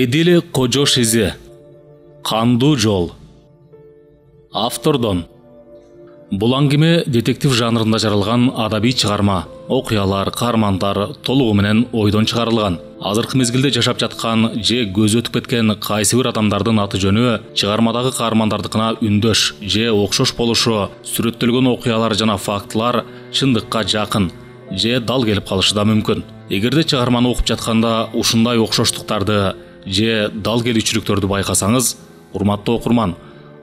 Эдил Кожош изи. Кандуу жол. Автордон. Бул аңгиме детектив жанрында жаралган адаби чыгарма. Окуялар, каармандар толугу менен ойдон чыгарылган. Азыркы мезгилде жашап жаткан же көзү өтүп кеткен кайсы бир адамдардын аты жөнү чыгармадагы каармандардыкына үндөш же окшош болушу, сүрөттөлгөн окуялар жана фактылар чындыкка жакын же дал келип калышы да мүмкүн. Эгерде чыгарманы окуп жатканда ушундай окшоштуктарды же дал келүүчүлүктөрдү байкасаңыз, урматтуу окурман,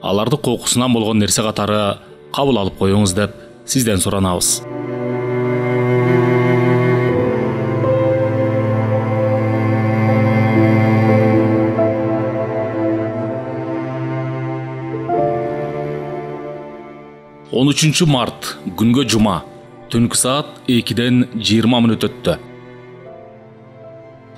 аларды кокусунан болгон нерсе катары кабыл алып коюңуз деп сизден суранабыз. Он 13 март күнгө жума, түнкү саат 2-ден 20 мүнөт өттү.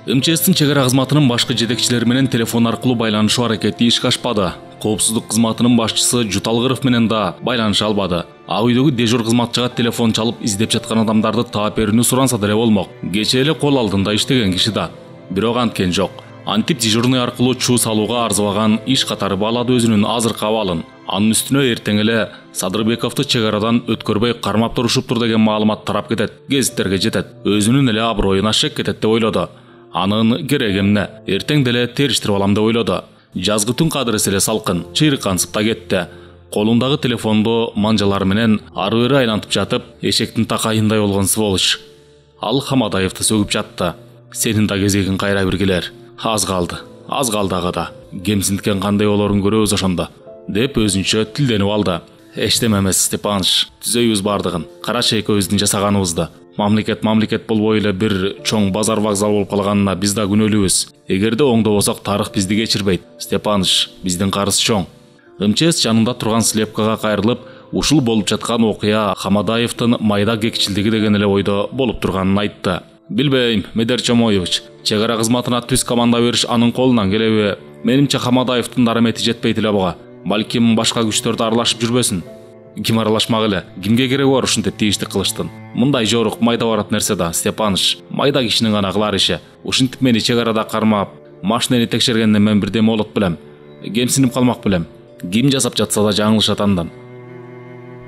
МЧСтин чек ара кызматынын башкы жетекчилери менен телефон аркылуу байланышуу аракети ишке ашпады. Коопсуздук кызматынын башчысы Жуталгыров менен да байланыша албады. Ак үйдөгү дежур кызматчыга телефон чалып издеп жаткан адамдарды таап берүүнү суранса деле болмок. Кечээ эле кол алдында иштеген киши да. Бирок анткен жок. Антип дежурный аркылуу чуу салууга арзыбаган иш катары баалады өзүнүн азыркы абалын. Анын үстүнө эртең эле Садырбековду чек арадан өткөрбөй кармап турушуптур деген маалымат тарап кетет, гезиттерге жетет. Өзүнүн эле аброюн ашып кетет деп ойлоду. Анын кереги эмне? Эртең деле териштирип алам деп ойлоду. Жазгы түн кадырысы эле салкын, чыйрыккансып да кетти. Колундагы телефонду манжалар менен ары бери айлантып жатып, эшектин такайындай болгон сволочь. Ал Хамадаевди сөгүп жатты. Сенин да кезегиң кайра бир келер. Аз калды ага да. Кемсиндкен кандай болорун көрөбүз ошондо, деп өзүнчө тилденип алды. Эчтеме эмес, Степаныч, түзөйбүз бардыгын. Карачы экөөбүздүн жасаганыбызды. Мамлекет болбой эле бир чоң базар вокзал болуп калганына биз да күнөөлүүбүз. Эгерде оңдобосок тарых бизди кечирбейт. Степаныч, биздин карыз чоң. МЧС жанында турган слепкага кайрылып, ушул болуп жаткан окуя Хамадаевдин майда кекчилдиги деген эле ойдо болуп турганын айтты. Билбейм, Медер Чомоевич, чек ара кызматына түз команда бериш анын колунан келеби? Менимче Хамадаевдин дарамети жетпейт эле буга. Балким башка күчтөрдү аралашып жүрбөсүн. Ким аралашмак эле? Кимге кереги бар ушинтип тийиштик кылыштын? Мындай жорук майда барат нерсе да, Степаныч. Майда кишинин гана кылар иши. Ушинтип мени чек арада кармап, машинени текшергенден мен бирдеме болот белем. Кемсинип калмак белем. Ким жасап жатса да жаңылышат андан.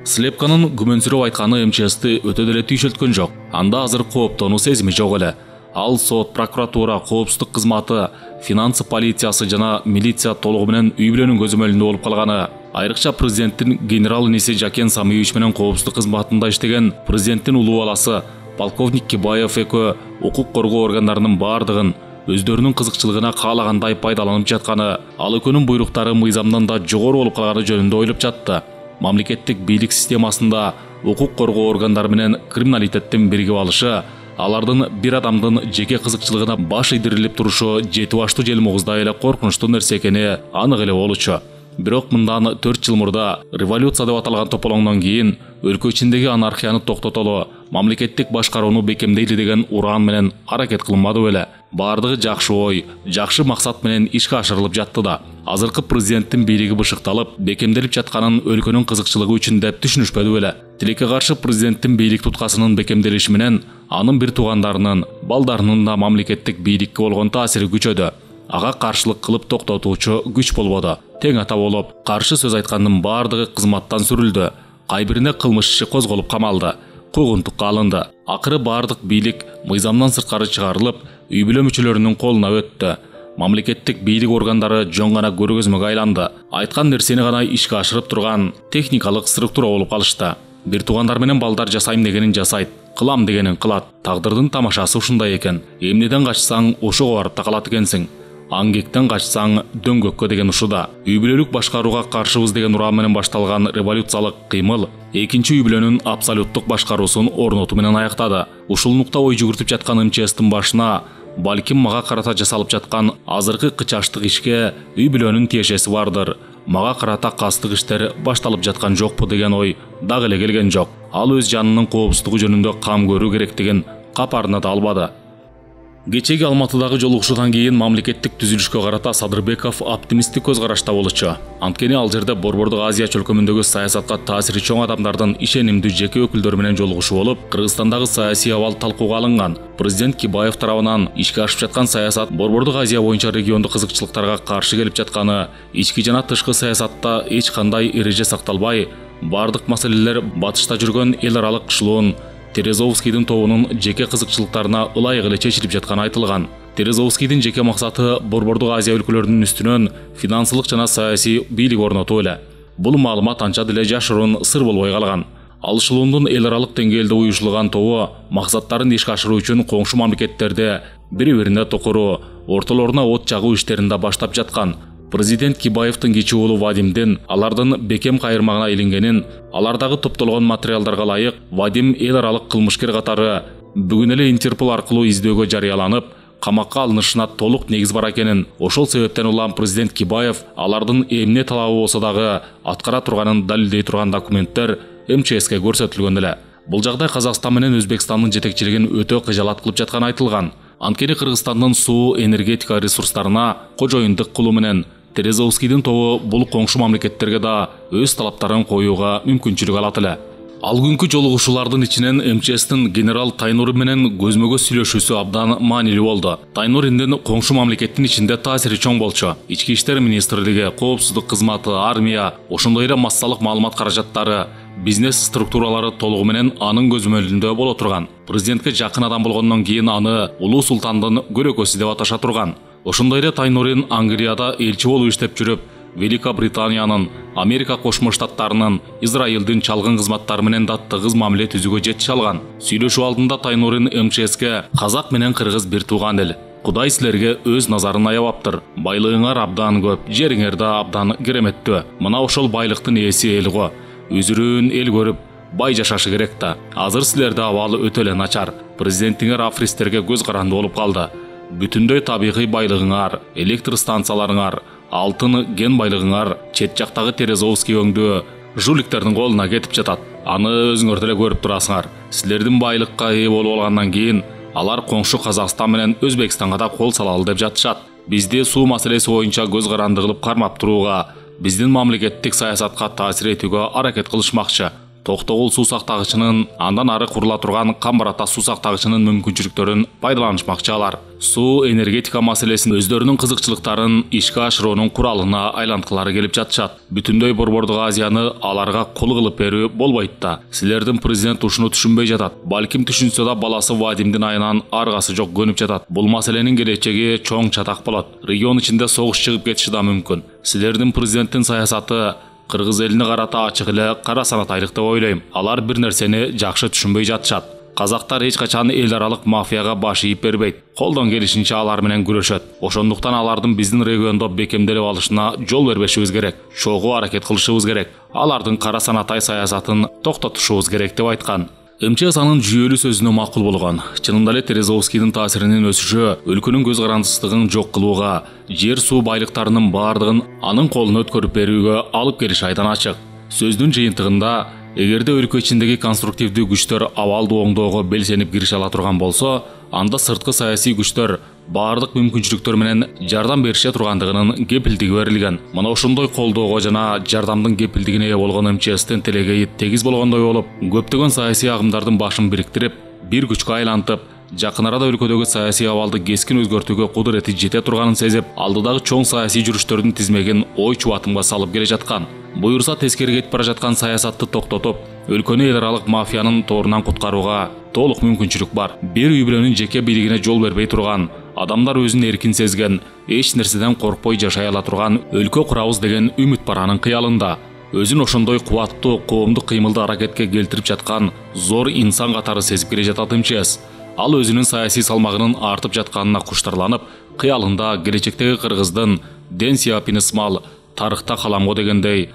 Слепканын күмөнсүрөп айтканы МЧСти өтө деле түйшөлткөн жок. Анда азыр кооптонуу сезими жок эле. Ал сот, прокуратура, коопсуздук кызматы, финансы полициясы жана милиция толугу менен үй бүлөнүн көзөмөлүндө болуп калганы. Айрыкча президенттин генерал иниси Жакен Самиевич менен коопсуздук кызматында иштеген президенттин улуу баласы полковник Кибаев экөө укук коргоо органдарынын бардыгын өздөрүнүн кызыкчылыгына каалагандай пайдаланып жатканы, ал экөөнүн буйруктары мыйзамдан да жогору болуп калганы жөнүндө ойлоп жатты. Мамлекеттик бийлик системасында укук коргоо органдары менен криминалитеттин биригип алышы, алардын бир адамдын жеке кызыкчылыгына баш ийдирилип турушу жети баштуу желмогуздай эле коркунучтуу нерсе экени анык эле болчу. Бирок мындан 4 жыл мурда революция деп аталган тополоңдон кийин өлкө ичиндеги анархияны токтотолу, мамлекеттик башкарууну бекемдейли деген ураан менен аракет кылынбады беле. Бардыгы жакшы ой, жакшы максат менен ишке ашырылып жатты да. Азыркы президенттин бийлиги бышыкталып, бекемделип жатканын өлкөнүн кызыкчылыгы үчүн деп түшүнүшпөдү беле. Тилекке каршы президенттин бийлик туткасынын бекемделиши менен анын бир туугандарынын, балдарынын да мамлекеттик бийликке болгон таасири күчөдү. Ага каршылык кылып токтотуучу күч болбоду. Тең ата болуп, каршы сөз айткандын бардыгы кызматтан сүрүлдү. Кайбирине кылмыш иши козголуп камалды, куугунтукка алынды. Акыры бардык бийлик мыйзамдан сырткары чыгарылып, үй бүлө мүчөлөрүнүн колуна өттү. Мамлекеттик бийлик органдары жөн гана көргөзмөгө айланды. Айткан нерсени гана ишке ашырып турган техникалык структура болуп калышты. Бир туугандар менен балдар жасайм дегенин жасайт, кылам дегенин кылат. Тагдырдын тамашасы ушундай экен. Эмнеден качсаң ошого барып такалат экенсиң. Аңгектен качсаң дөңгөккө деген ушуда. Үй бүлөлүк башкарууга каршыбыз деген уран менен башталган революциялык кыймыл экинчи үй бүлөнүн абсолюттук башкаруусун орнотуу менен аяктады. Ушул нукта ой жүгүртүп жаткан МЧСтин башына балким мага карата жасалып жаткан азыркы кычаштык ишке үй бүлөнүн тиешеси бардыр. Мага карата кастык иштер башталып жаткан жокпу деген ой дагы эле келген жок. Ал өз жанынын коопсуздугу жөнүндө кам көрүү керектигин капарына да албады. Кечеги Алматыдагы жолугушуудан кийин мамлекеттик түзүлүшкө карата Садырбеков оптимисттик көз карашта болчу. Анткени ал жерде Борбордук Азия чөлкөмүндөгү саясатка таасири чоң адамдардын ишенимдүү жеке өкүлдөрү менен жолугушуу болуп, Кыргызстандагы саясий абал талкууга алынган. Президент Кибаев тарабынан ишке ашып жаткан саясат Борбордук Азия боюнча региондук кызыкчылыктарга каршы келип жатканы, ички жана тышкы саясатта эч кандай эреже сакталбай, бардык маселелер батышта жүргөн эл аралык кышылуун Терезовскийдин тобунун жеке кызыкчылыктарына ылайык эле чечилип жатканы айтылган. Терезовскийдин жеке максаты Борбордук Азия өлкөлөрүнүн үстүнөн финансылык жана саясий бийлик орнотуу эле. Бул маалымат анча деле жашыруун сыр болбой калган. Алышылуундун эл аралык деңгээлде уюшулган тобу максаттарын ишке ашыруу үчүн коңшу мамлекеттерде бири-бирине токуруу, ортолоруна от жагуу иштерин да баштап жаткан. Президент Кибаевдин кичи уулу Вадимдин алардын бекем кайырмагына илингенин, алардагы топтолгон материалдарга ылайык Вадим эл аралык кылмышкер катары бүгүн эле Интерпол аркылуу издөөгө жарыяланып, камакка алынышына толук негиз бар экенин, ошол себептен улам президент Кибаев алардын эмне талабы болсо дагы аткара турганын далилдей турган документтер МЧСке көрсөтүлгөн эле. Бул жагдай Казакстан менен Өзбекстандын жетекчилигин өтө кыжалат кылып жатканы айтылган. Анткени Кыргызстандын суу энергетика ресурстарына кожоюндук кылуу менен Терезовскийдин тобу бул коңшу мамлекеттерге да өз талаптарын коюуга мүмкүнчүлүк алат эле. Ал күнкү жолугушуулардын ичинен МЧСтин генерал Тайнури менен көзмө-көз сүйлөшүүсү абдан маанилүү болду. Тайнуриндин коңшу мамлекеттин ичинде таасири чоң болчу. Ички иштер министрлиги, коопсуздук кызматы, армия, ошондой эле массалык маалымат каражаттары, бизнес структуралары толугу менен анын көзөмөлүндө боло турган. Президентке жакын адам болгондон кийин аны улуу султандын көрөкөсү деп аташа турган. Ошондой эле Тайнурин Англияда элчи болуп иштеп жүрүп, Великобританиянын, Америка Кошмо Штаттарынын, Израилдин чалгын кызматтары менен да тыгыз мамиле түзүүгө жетише алган. Сүйлөшүү алдында Тайнурин МЧСке казак менен кыргыз бир тууган эл. Кудай силерге өз назарын аябаптыр. Байлыгыңар абдан көп, жериңер да абдан кереметтүү. Мына ошол байлыктын ээси эл го. Өзүрүүн эл көрүп, бай жашашы керек да. Азыр силерде абалы өтө эле начар. Президентиңер афристерге көз каранды болуп калды. Бүтүндөй табигый байлыгыңар, электр станцияларыңар, алтын ген байлыгыңар чет жактагы Терезовский өңдүү жуликтердин колуна кетип жатат. Аны өзүңөр деле көрүп турасыңар. Силердин байлыкка ээ болуп алгандан кийин алар коңшу Казакстан менен Өзбекстанга да кол салалы деп жатышат. Бизди суу маселеси боюнча көз каранды кылып кармап турууга, биздин мамлекеттик саясатка таасир этүүгө аракет кылышмакчы. Токтогул суу сактагычынын, андан ары курула турган Камбарата суу сактагычынын мүмкүнчүлүктөрүн пайдаланышмакчы алар. Суу энергетика маселесин өздөрүнүн кызыкчылыктарын ишке ашыруунун куралына айланткылары келип жатышат. Бүтүндөй Борбордук Азияны аларга кол кылып берүү болбойт да. Силердин президент ушуну түшүнбөй жатат. Балким түшүнсө да баласы Вадимдин айынан аргасы жок көнүп жатат. Бул маселенин келечеги чоң чатак болот. Регион ичинде согуш чыгып кетиши да мүмкүн. Силердин президенттин саясаты кыргыз элине карата ачык эле кара санатайлык деп ойлойм. Алар бир нерсени жакшы түшүнбөй жатышат. Казактар эч качан эл аралык мафияга баш ийип бербейт. Колдон келишинче алар менен күрөшөт. Ошондуктан алардын биздин региондо бекемделип алышына жол бербешибиз керек. Чогуу аракет кылышыбыз керек. Алардын кара санатай саясатын токтотушубуз керек деп айткан. МЧС анын жүйөлүү сөзүнө макул болгон. Чынында эле Терезовскийдин таасиринин өсүшү өлкөнүн көз карандысыздыгын жок кылууга, жер суу байлыктарынын бардыгын анын колуна өткөрүп берүүгө алып келиши айдан ачык. Сөздүн жыйынтыгында, эгерде өлкө ичиндеги конструктивдүү күчтөр абалды оңдоого белсенип кирише ала турган болсо, анда сырткы саясий күчтөр бардык мүмкүнчүлүктөр менен жардам берише тургандыгынын кепилдиги берилген. Мына ошондой колдоого жана жардамдын кепилдигине ээ болгон МЧСтин тилеги тегиз болгондой болуп, көптөгөн саясий агымдардын башын бириктирип, бир күчкө айлантып, жакын арада өлкөдөгү саясий абалды кескин өзгөртүүгө кудурети жете турганын сезип, алдыдагы чоң саясий жүрүштөрдүн тизмегин ой чубатымга салып келе жаткан. Буюрса тескери кетип бара жаткан саясатты токтотуп, өлкөнү эл аралык мафиянын торунан куткарууга толук мүмкүнчүлүк бар. Бир үй бүлөнүн жеке бийлигине жол бербей турган, адамдар өзүн эркин сезген, эч нерседен коркпой жашай ала турган өлкө курабыз деген үмүт бар анын кыялында. Өзүн ошондой кубаттуу, коомдук кыймылды аракетке келтирип жаткан зор инсан катары сезип келе жатат МЧС. Ал өзүнүн саясий салмагынын артып жатканына куштарланып, кыялында келечектеги кыргыздын Дэн Сяопин ысмал тарыхта каламго дегендей,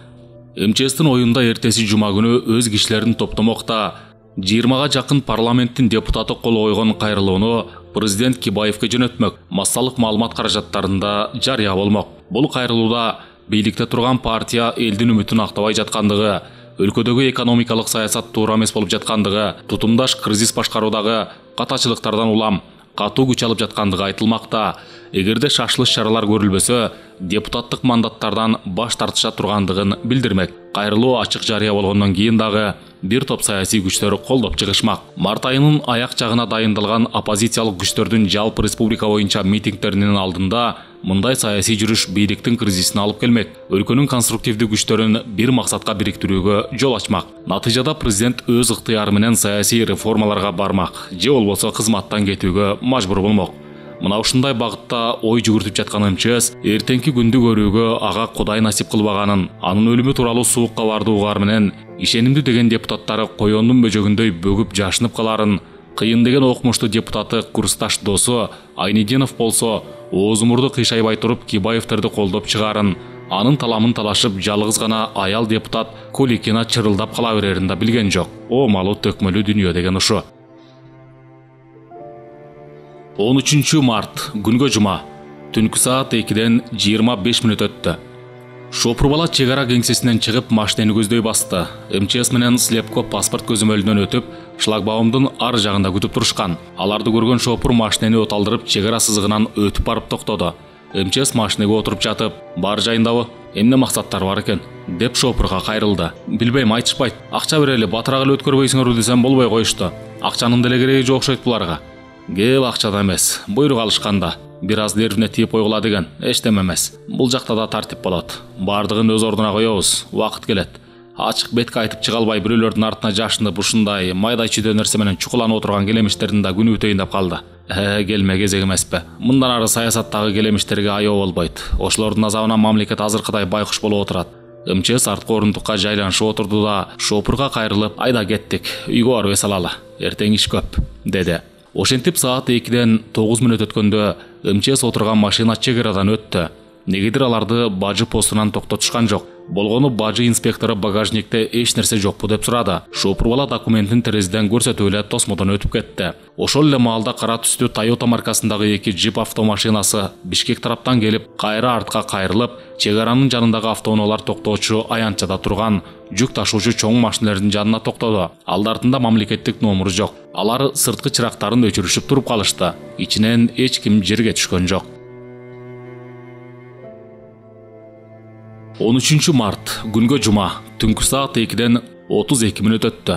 МЧСтин оюнда эртеси жума күнү өз кишилерин топтомокта 20га жакын парламенттин депутаты кол койгон кайрылууну президент Кибаевке жөнөтмөк, массалык маалымат каражаттарында жарыя болмок. Бул кайрылууда бийликте турган партия элдин үмүтүн актабай жаткандыгы, өлкөдөгү экономикалык саясат туура эмес болуп жаткандыгы, тутумдаш кризис башкаруудагы катачылыктардан улам катуу күч алып жаткандыгы айтылмакта. Эгерде шашылыш чаралар көрүлбөсө, депутаттык мандаттардан баш тартыша тургандыгын билдирмек. Кайрылуу ачык жарыя болгондон кийин дагы бир топ саясий күчтөр колдоп чыгышмак. Март айынын аяк жагына дайындалган оппозициялык күчтөрдүн жалпы республика боюнча митингтеринин алдында мындай саясий жүрүш бийликтин кризисине алып келмек. Өлкөнүн конструктивдүү күчтөрүн бир максатка бириктирүүгө жол ачмак. Натыйжада президент өз ыктыяры менен саясий реформаларга бармак, же болбосо кызматтан кетүүгө мажбур болмок. Мына ушундай багытта ой жүгүртүп жаткан МЧС эртеңки күндү көрүүгө ага Кудай насип кылбаганын, анын өлүмү тууралуу суук кабарды угаар менен ишенимдүү деген депутаттары коёндун бөжөгүндөй бөгүп жашынып каларын, кыйын деген окумуштуу депутаты курсташ досу Айнединов болсо ооз мурду кыйшайбай туруп Кибаевтерди колдоп чыгарын, анын таламын талашып жалгыз гана аял депутат Коликина чырылдап кала берерин да билген жок. О малуу төкмөлүү дүйнө деген ушу. 13 март күнгө жума, түнкү саат 2-ден 25 мүнөт өттү. Шопур бала чек ара кеңсесинен чыгып машинени көздөй басты. МЧС менен Слепко паспорт көзөмөлүнөн өтүп, шлагбаумдун ар жагында күтүп турушкан. Аларды көргөн шопур машинени оталдырып чек ара сызыгынан өтүп барып токтоду. МЧС машинеге отуруп жатып, бар жайындабы, эмне максаттар бар экен деп шопурга кайрылды. Билбейм, айтышпайт. Акча берели, батыраак эле өткөрбөйсүңөр десем болбой коюшту. Акчанын деле кереги жок окшойт буларга. Кеп акчада эмес, буйрук алышканда. Бир аз нервине тийип койгула деген, эчтеме эмес. Бул жакта да тартип болот. Бардыгын өз ордуна коебуз, убакыт келет. Ачык бетке айтып чыга албай бирөөлөрдүн артына жашынып ушундай майдай чүйдө нерсе менен чукуланып отурган келемиштердин да күнү бүтөйүн деп калды. Келме кезек эмеспи. Мындан ары саясаттагы келемиштерге аяоо болбойт. Ошолордун азабына мамлекет азыркыдай байкуш болуп отурат. МЧС арткы орундукка жайланышып отурду да шопурга кайрылып, айда кеттик, үйгө барып эс алалы. Эртең иш көп, деди. Ошентип саат 2-ден 9 мүнөт өткөндө МЧС отурган машина чек арадан өттү. Негедир аларды бажы постунан токтотушкан жок. Болгону бажы инспектору багажникте эч нерсе жокпу деп сурады. Шопур бала документин терезеден көрсөтүп эле тосмодон өтүп кетти. Ошол эле маалда кара түстүү Toyota маркасындагы 2 джип автомашинасы Бишкек тараптан келип, кайра артка кайрылып, чек аранын жанындагы автоунаалар токтоочу аянтчада турган жүк ташуучу чоң машинелердин жанына токтоду. Алдартында мамлекеттик номуру жок. Алар сырткы чырактарын өчүрүшүп туруп калышты. Ичинен эч ким жерге түшкөн жок. 13 март күнгө жума, түнкү саат 2-ден 32 мүнөт өттү.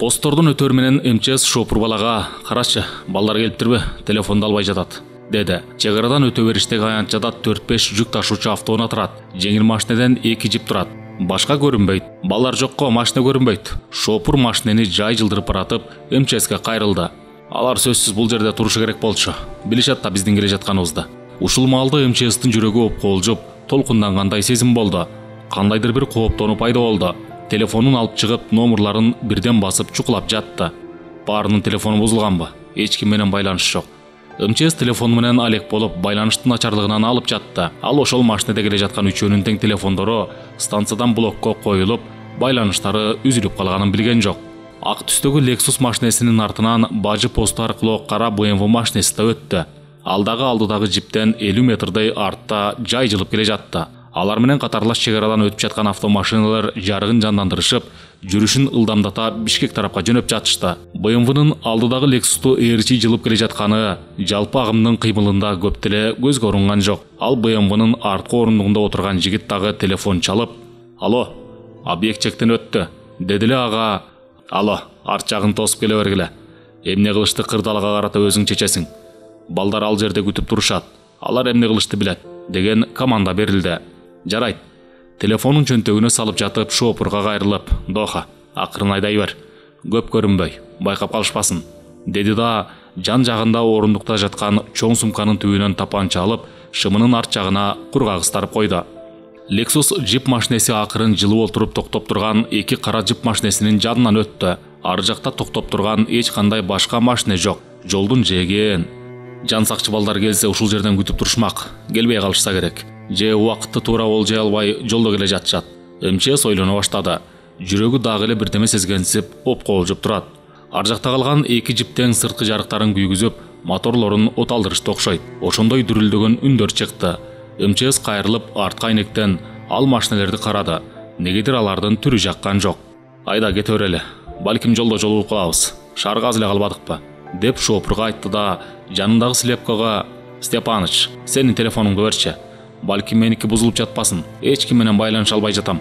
Посттордун өтөр менен МЧС шопур балага, карачы, балдар келиптирби, телефонду албай жатат, деди. Чек арадан өтө бериштеги аянтчада 4-5 жүк ташуучу автоунаа турат. Жеңил машинеден 2 джип турат. Башка көрүнбөйт. Балдар жокко, машина көрүнбөйт. Шопур машинени жай жылдырып баратып, МЧСке кайрылды. Алар сөзсүз бул жерде турушу керек болчу. Билишет да биздин келе жатканыбызды. Ушул маалда МЧСтин жүрөгү опколжуп, толкундангандай сезим болду. Кандайдыр бир кооптонуу пайда болду. Телефонун алып чыгып, номурларын бирден басып чукулап жатты. Баарынын телефону бузулганбы? Эч ким менен байланыш жок. МЧС телефону менен алек болуп, байланыштын начарлыгынан алып жатты. Ал ошол машинеде келе жаткан үчөөнүн тең телефондору станциядан блокко коюлуп, байланыштары үзүлүп калганын билген жок. Ак түстөгү Lexus машинесинин артынан бажы посту аркылуу кара BMW машинеси да өттү. Алдагы алдыдагы джиптен 50 метрдей артта жай жылып келе жатты. Алар менен катарлаш чек арадан өтүп жаткан автомашиналар жарыгын жандандырышып, жүрүшүн ылдамдата Бишкек тарапка жөнөп жатышты. BMWнын алдыдагы Lexustу ээрчи жылып келе жатканы жалпы агымдын кыймылында көп деле көзгө урунган жок. Ал BMWнын арткы орундугунда отурган жигит дагы телефон чалып, "Алло, объект чектен өттү", деди эле ага. "Алло, арт жагын тосуп келе бергиле. Эмне кылышты кырдаалга карата өзүң чечесиң. Балдар ал жерде күтүп турушат. Алар эмне кылышты билет", деген команда берилди. Жарайт. Телефонун чөнтөгүнө салып жатып, шопурга кайрылып, "Доха, акырын айдай бер. Көп көрүнбөй, байкап калышпасын", деди да жан жагында орундукта жаткан чоң сумканын түбүнөн тапанча алып, шымынын арт жагына кургагыстарып койду. Lexus джип машинеси акырын жылып олтуруп токтоп турган 2 кара джип машинесинин жанынан өттү. Ар жакта токтоп турган эч кандай башка машина жок. Жолдун жээген. Жан сакчы балдар келсе ушул жерден күтүп турушмак. Келбей калышса керек. Же убакытты туура болжой албай жолдо келе жатышат. МЧС ойлоно баштады. Жүрөгү дагы эле бирдеме сезгенсип, опколжуп турат. Ар жакта калган 2 джиптен сырткы жарыктарын күйгүзүп, моторлорун оталдырышты окшойт. Ошондой дүрүлдөгөн үндөр чыкты. МЧС кайрылып артка айнектен ал машинелерди карады. Негедир алардын түрү жаккан жок. "Айда кете берели. Балким жолдо жолугуп калабыз. Шаарга аз эле калбадыкпы?" деп шопырга айтты да жанындагы Слепкага: «Степаныч, сенин телефонуңду берчи. Балким меники бузулуп жатпасын. Эч ким менен байланыша албай жатам»,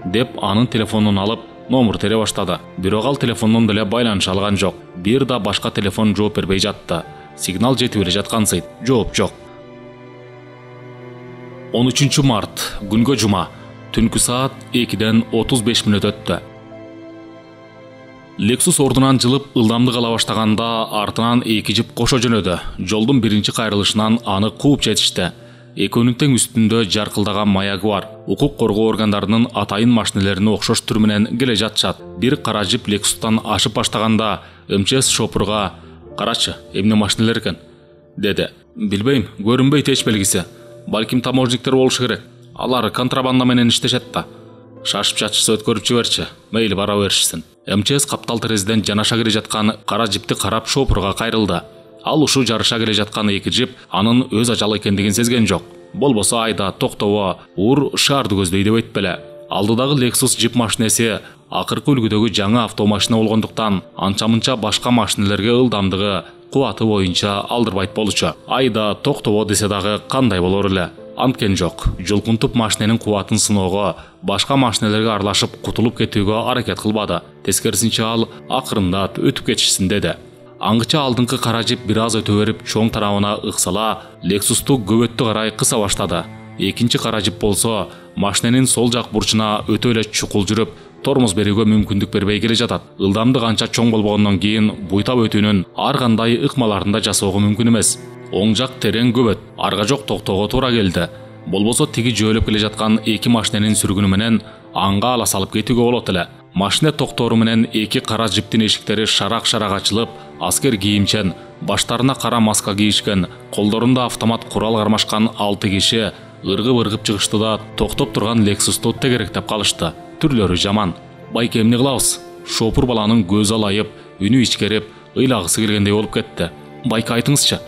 деп анын телефонун алып номер тере баштады. Бирок ал телефондон деле байланыша алган жок. Бир да башка телефон жооп бербей жатты. Сигнал жетип эле жаткансыйт, жооп жок. 13 март, күнгө жума, түнкү саат 2-ден 35 мүнөт өттү. Lexus ордунан жылып ылдамдык ала баштаганда артынан эки жип кошо жөнөдү. Жолдун биринчи кайрылышынан аны кууп жетишти. Экөөнүн тең үстүндө жаркылдаган маягы бар. Укук коргоо органдарынын атайын машинелерине окшош түр менен келе жатышат. Бир кара жип Lexustан ашып баштаганда МЧС шопурга: «Карачы, эмне машинелер экен?» деди. «Билбейм, көрүнбөйт эч белгиси. Балким таможниктер болушу керек. Алар контрабанда менен иштешет да. Шашып жатышса өткөрүп жиберчи, мейли бара беришсин». МЧС каптал терезеден жанаша келе жаткан кара жипти карап шопурга кайрылды. Ал ушу жарыша келе жаткан эки жип анын өз ажалы экендигин сезген жок. Болбосо айда токтобо, ур шаарды көздөй деп айтпеле. Алдыдагы Lexus жип машинеси акыркы үлгүдөгү жаңы автомашина болгондуктан анча-мынча башка машинелерге ылдамдыгы, кубаты боюнча алдырбайт болчу. Айда токтобо десе дагы кандай болор эле? Анткен жок. Жолкунтуп машиненин кубатын сыноого, башка машинелерге аралашып кутулуп кетүүгө аракет кылбады. Тескерисинче ал акырындап өтүп кетишсин деди. Аңгыча алдыңкы кара жип бир аз өтө берип чоң тарабына ыксала, Lexustу көбөттү карай кыса баштады. Экинчи кара жип болсо машиненин сол жак бурчуна өтө эле чукул жүрүп, тормоз берүүгө мүмкүндүк бербей келе жатат. Ылдамдык анча чоң болгондон кийин буйтап өтүүнүн ар кандай ыкмаларында жасоого мүмкүн эмес. Оң жак терең көбөт, арга жок токтоого туура келди. Болбосо тиги жөөлөп келе жаткан эки машиненин сүргүнү менен аңга ала салып кетүүгө болот эле. Машина токтору менен эки кара жиптин эшиктери шарак-шарак ачылып, аскер кийимчен, баштарына кара маска кийишкен, колдорунда автомат курал кармашкан 6 киши ыргып чыгышты да токтоп турган Lexustу тегеректеп калышты. Түрлөрү жаман. Байке, эмне кылабыз? Шопур баланын көзү алайып, үнү ичкерип, ыйлагысы келгендей болуп кетти. Байке, айтыңызчы.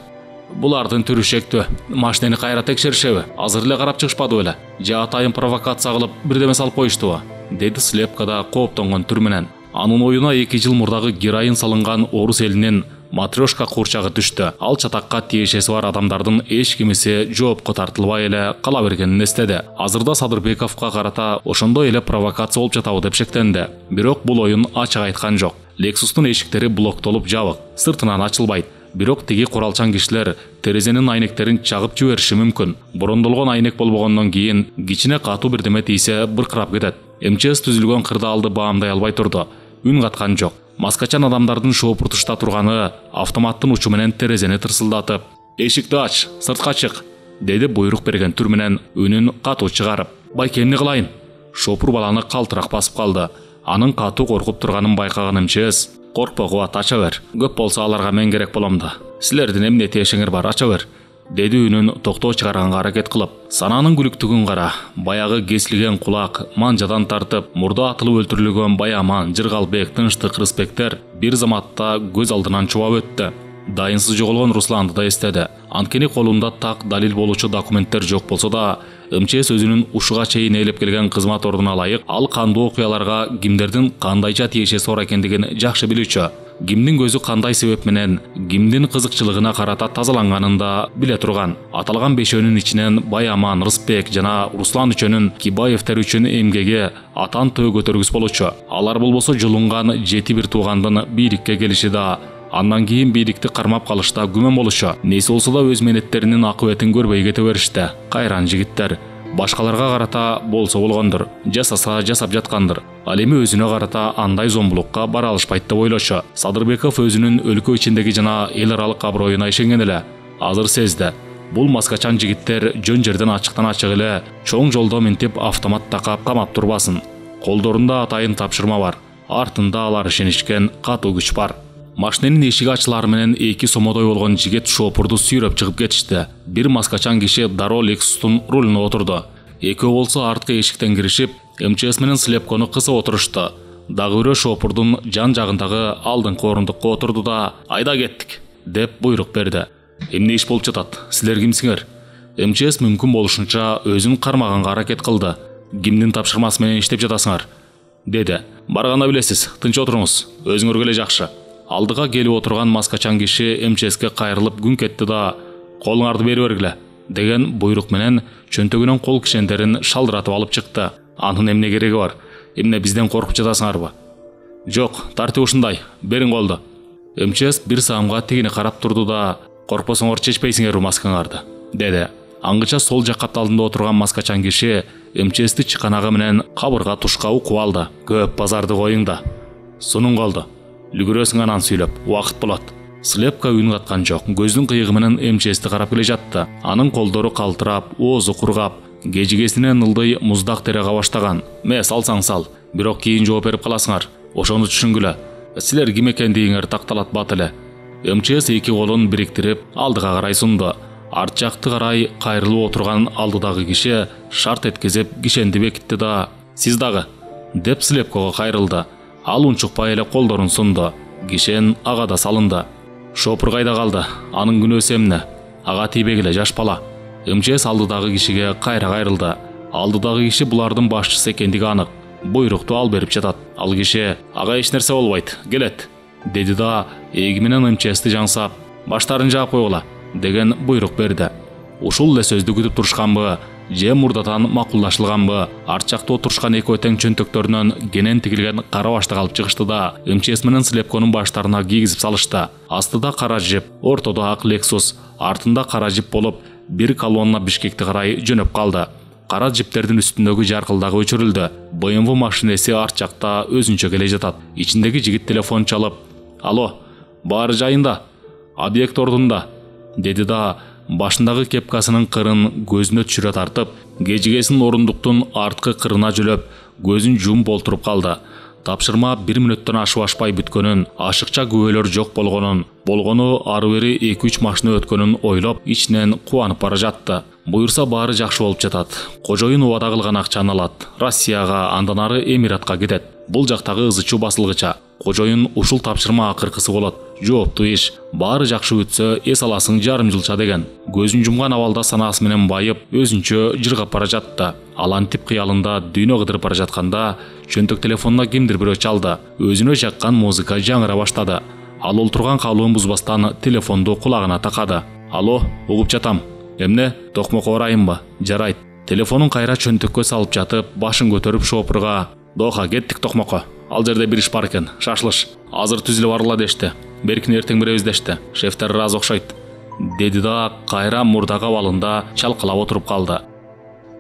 Булардын түрү шектүү. Машинени кайра текшеришеби? Азыр эле карап чыгышпады беле? Же атайын провокация кылып бирдеме салып коюштубу? Деди Слепкада кооптонгон түр менен. Анын оюна 2 жыл мурдагы героин салынган орус элинин матрешка курчагы түштү. Ал чатакка тиешеси бар адамдардын эч кимиси жоопко тартылбай эле кала бергенин эстеди. Азырда Садырбековго карата ошондой эле провокация болуп жатабы деп шектенди. Бирок бул оюн ачык айткан жок. Lexustун эшиктери блоктолуп жабык, сыртынан ачылбайт. Бирок тиги куралчан кишилер терезенин айнектерин чагып жибериши мүмкүн. Борондолгон айнек болбогондон кийин кичине катуу бирдеме тийсе быркырап кетет. МЧС түзүлгөн кырдаалды баамдай албай турду. Үн каткан жок. Маскачан адамдардын шоопуртушта турганы автоматтын учу менен терезени тырсылдатып: «Эшикти ач, сыртка чык», деди буйрук берген түр менен үнүн катуу чыгарып. Байке, эмне кылайын? Шопур баланы калтырак басып калды. Анын катуу коркуп турганын байкаган МЧС: «Коркпо, кубат, ача бер. Көп болсо аларга мен керек болом да. Силердин эмне тиешеңер бар, ача бер», деди үнүн токтоо чыгарганга аракет кылып. Сананын күлүктүгүн кара. Баягы кесилген кулак, манжадан тартып, мурда атылып өлтүрүлгөн Баяман, Жыргалбек, Тынчтык, Рыспектер бир заматта көз алдынан чубап өттү. Дайынсыз жоголгон Русланды да эстеди. Анткени колунда так далил болуучу документтер жок болсо да, МЧС өзүнүн ушуга чейин ээлеп келген кызмат ордуна ылайык ал кандуу окуяларга кимдердин кандайча тиешеси бар экендигин жакшы билүүчү. Кимдин көзү кандай себеп менен, кимдин кызыкчылыгына карата тазаланганын да биле турган. Аталган бешөөнүн ичинен Баяман, Рыспек жана Руслан үчөнүн Кибаевтер үчүн эмгеги атан төө көтөргүс болчу. Алар болбосо жулунган 7 бир туугандын бийликке келиши да, андан кийин бийликти кармап калышта күмөн болушу. Нейсе болсо да өз менеттеринин акыбетін көрбөй кете беришти. Кайран жигиттер. Башкаларга карата болсо болгондур, жасаса жасап жаткандыр. Ал эми өзүнө карата андай зомбулукка бара алышпайт деп ойлошу. Садырбеков өзүнүн өлкө ичиндеги жана эл аралык аброюна ишенген эле. Азыр сезди. Бул маскачан жигиттер жөн жерден ачыктан ачык эле чоң жолдо минтип автомат такап камап турбасын. Колдорунда атайын тапшырма бар. Артында алар ишенишкен катуу күч бар. Машиненин эшиги ачылары менен эки сомодой болгон жигит шопурду сүйрөп чыгып кетишти. Бир маскачан киши дароо Lexustун рулуна отурду. Экөө болсо арткы эшиктен киришип, МЧС менен Слепкону кысып отурушту. Дагы бирөө шопурдун жан жагындагы алдыңкы орундукка отурду да «Айда кеттик» деп буйрук берди. «Эмне иш болуп жатат? Силер кимсиңер?» МЧС мүмкүн болушунча өзүн кармаганга аракет кылды. «Кимдин тапшырмасы менен иштеп жатасыңар?» деди. «Барганда билесиз, тынч отуруңуз, өзүңөргө эле жакшы», Алдыға келіп отырған маскачан киши МЧСке кайрылып күн кетти да колуңарды бере бергиле деген буйрук менен чөнтөгүнөн кол кишендерин шалдыратып алып чыкты. Анын эмне кереги бар? Эмне бизден коркуп жатасыңарбы? Жок, тартип ушундай, бериң колду. МЧС бир саамга тигини карап турду да коркпосоңор чечпейсиңерби маскаңарды деди. Аңгыча сол жак капталында отурган маскачан киши МЧСти чыканагы менен кабырга тушка укуп алды. Көп базарды коюң да. Сунуң колду. Үлгүрөсүң анан сүйлөп, убакыт болот. Слепка үн каткан жок. Көздүн кыйыгы менен МЧСти карап келе жатты. Анын колдору калтырап, оозу кургап, кежигесинен ылдый муздак терега баштаган. Ме салсаң сал, бирок кийин жооп берип каласыңар. Ошону түшүнгүлө. Силер ким экендигиңер такталат бат эле. МЧС эки колун бириктирип алдыга карай сунду. Арт жакты карай кайрылып отурган алдыдагы киши шарт эткизип кишенди бекитти да «Сиз дагы» деп Слепкого кайрылды. Ал унчукпай эле колдорун сунду. Кишен ага да салынды. Шопур кайда калды? Анын күнөөсү эмне? Ага тийбегиле жаш бала. МЧС алдыдагы кишиге кайра кайрылды. Алдыдагы киши булардын башчысы экендиги анык. Буйрукту ал берип жатат. Ал киши «Ага эч нерсе болбойт, келет» деди да эги менен МЧСти жаңсап «Баштарын жаап койгула» деген буйрук берди. Ушул эле сөздү күтүп турушканбы, же мурдатан макулдашылганбы, арт жакта отурушкан эки өтең чөнтөктөрүнөн кенен тигилген кара баштык алып чыгышты да МЧС менен Слепконун баштарына кийгизип салышты. Астыда кара жип, ортодо ак Lexus, артында кара жип болуп, бир колонна Бишкекти карай жөнөп калды. Кара жиптердин үстүндөгү жаркылдагы өчүрүлдү. BMW машинеси арт жакта өзүнчө келе жатат. Ичиндеги жигит телефон чалып «Алло, баары жайында, объект ордунда» деди да башындагы кепкасынын кырын көзүнө түшүрө тартып, кежигесин орундуктун арткы кырына жөлөп, көзүн жумуп олтуруп калды. Тапшырма 1 мүнөттөн ашпай бүткөнүн, ашыкча күбөлөр жок болгону ары бери 2-3 машина өткөнүн ойлоп, ичинен кубанып бара жатты. Буйурса баары жакшы болуп жатат. Кожоюн убада кылган акчаны алат. Россияга, андан ары Эмиратка кетет. Бул жактагы ызычуу басылгыча. Кожоюн ушул тапшырма акыркысы болот. Жооптуу иш. Баары жакшы өтсө, эс аласың жарым жылча деген. Көзүн жумган абалда санаасы менен байып, өзүнчө жыргап бара жатты. Алантип кыялында дүйнө кыдырып бара жатканда, чөнтөк телефонуна кимдир бирөө чалды. Өзүнө жаккан музыка жаңыра баштады. Ал олтурган калыбын бузбастан телефонду кулагына такады. «Алло, угуп жатам. Эмне, токмок орайымбы?» «Жарайт». Телефонун кайра чөнтөккө салып жатып, башын көтөрүп шопурга «Доха, кеттик токмокко. Ал жерде бир иш бар экен, шашлыш. Азыр түзүлүп арыла дешти. Беркин эртең беребиз дешти. Шефтер ыраазы окшойт» деди да кайра мурдагы абалында чалкалап отуруп калды.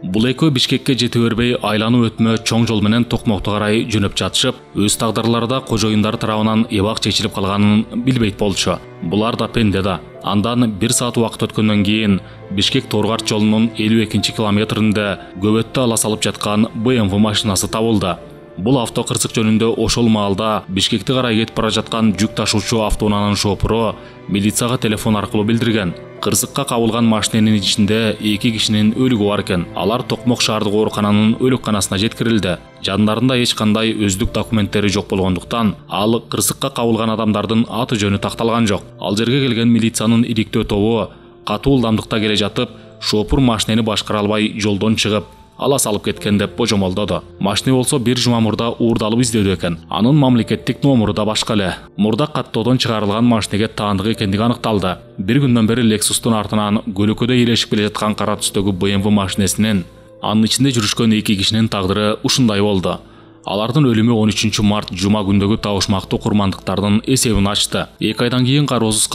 Бул экөө Бишкекке жете бербей айланып өтмө чоң жол менен Токмокту карай жөнөп жатышып, өз тагдырларында кожоюндар тарабынан эбак чечилип калганын билбейт болчу. Булар да пенде да. Андан 1 саат убакыт өткөндөн кийин Бишкек Торгарт жолунун 52 километринде көбөттө ала салып жаткан BMW машинасы табылды. Бул авто кырсык жөнүндө ошол маалда Бишкекти карай кетип бара жаткан жүк ташуучу автоунаанын шопуру милицияга телефон аркылуу билдирген. Кырсыкка кабылган машиненин ичинде 2 кишинин өлүгү бар экен. Алар Токмок шаардык оорукананын өлүкканасына жеткирилди. Жандарында эч кандай өздүк документтери жок болгондуктан, ал кырсыкка кабылган адамдардын аты жөнү такталган жок. Ал жерге келген милициянын иликтөө тобу катуу ылдамдыкта келе жатып, шопур машинени башкара албай жолдон чыгып, ала салып кеткен деп божомолдоду. Машина болсо бир жума мурда уурдалып издөөдө экен. Анын мамлекеттик номуру да башка эле. Мурда каттоодон чыгарылган машинеге таандык экендиги аныкталды. Бир күндөн бери Lexustун артынан көлөкөдө элешип келе жаткан кара түстөгү BMW машинесинин, анын ичинде жүрүшкөн 2 кишинин тагдыры ушундай болду. Алардын өлүмү 13 март жума күндөгү табышмактуу курмандыктардын эсебин ачты. 2 айдан кийин кароосуз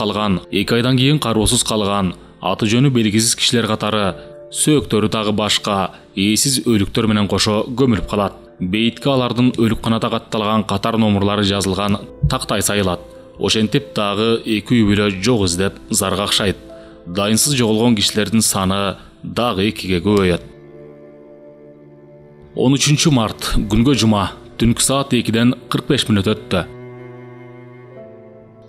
калган, аты жөнү белгисиз кишилер катары сөөктөрү дагы башка ээсиз өлүктөр менен кошо көмүлүп калат. Бейитке алардын өлүкканада катталган катар номурлары жазылган тактай сайылат. Ошентип дагы 2 үй бүлө жок издеп зарга акшайт. Дайынсыз жоголгон кишилердин саны дагы 2ге көбөйөт. 13 март күнгө жума түнкү саат 2ден 45 мүнөт өттү.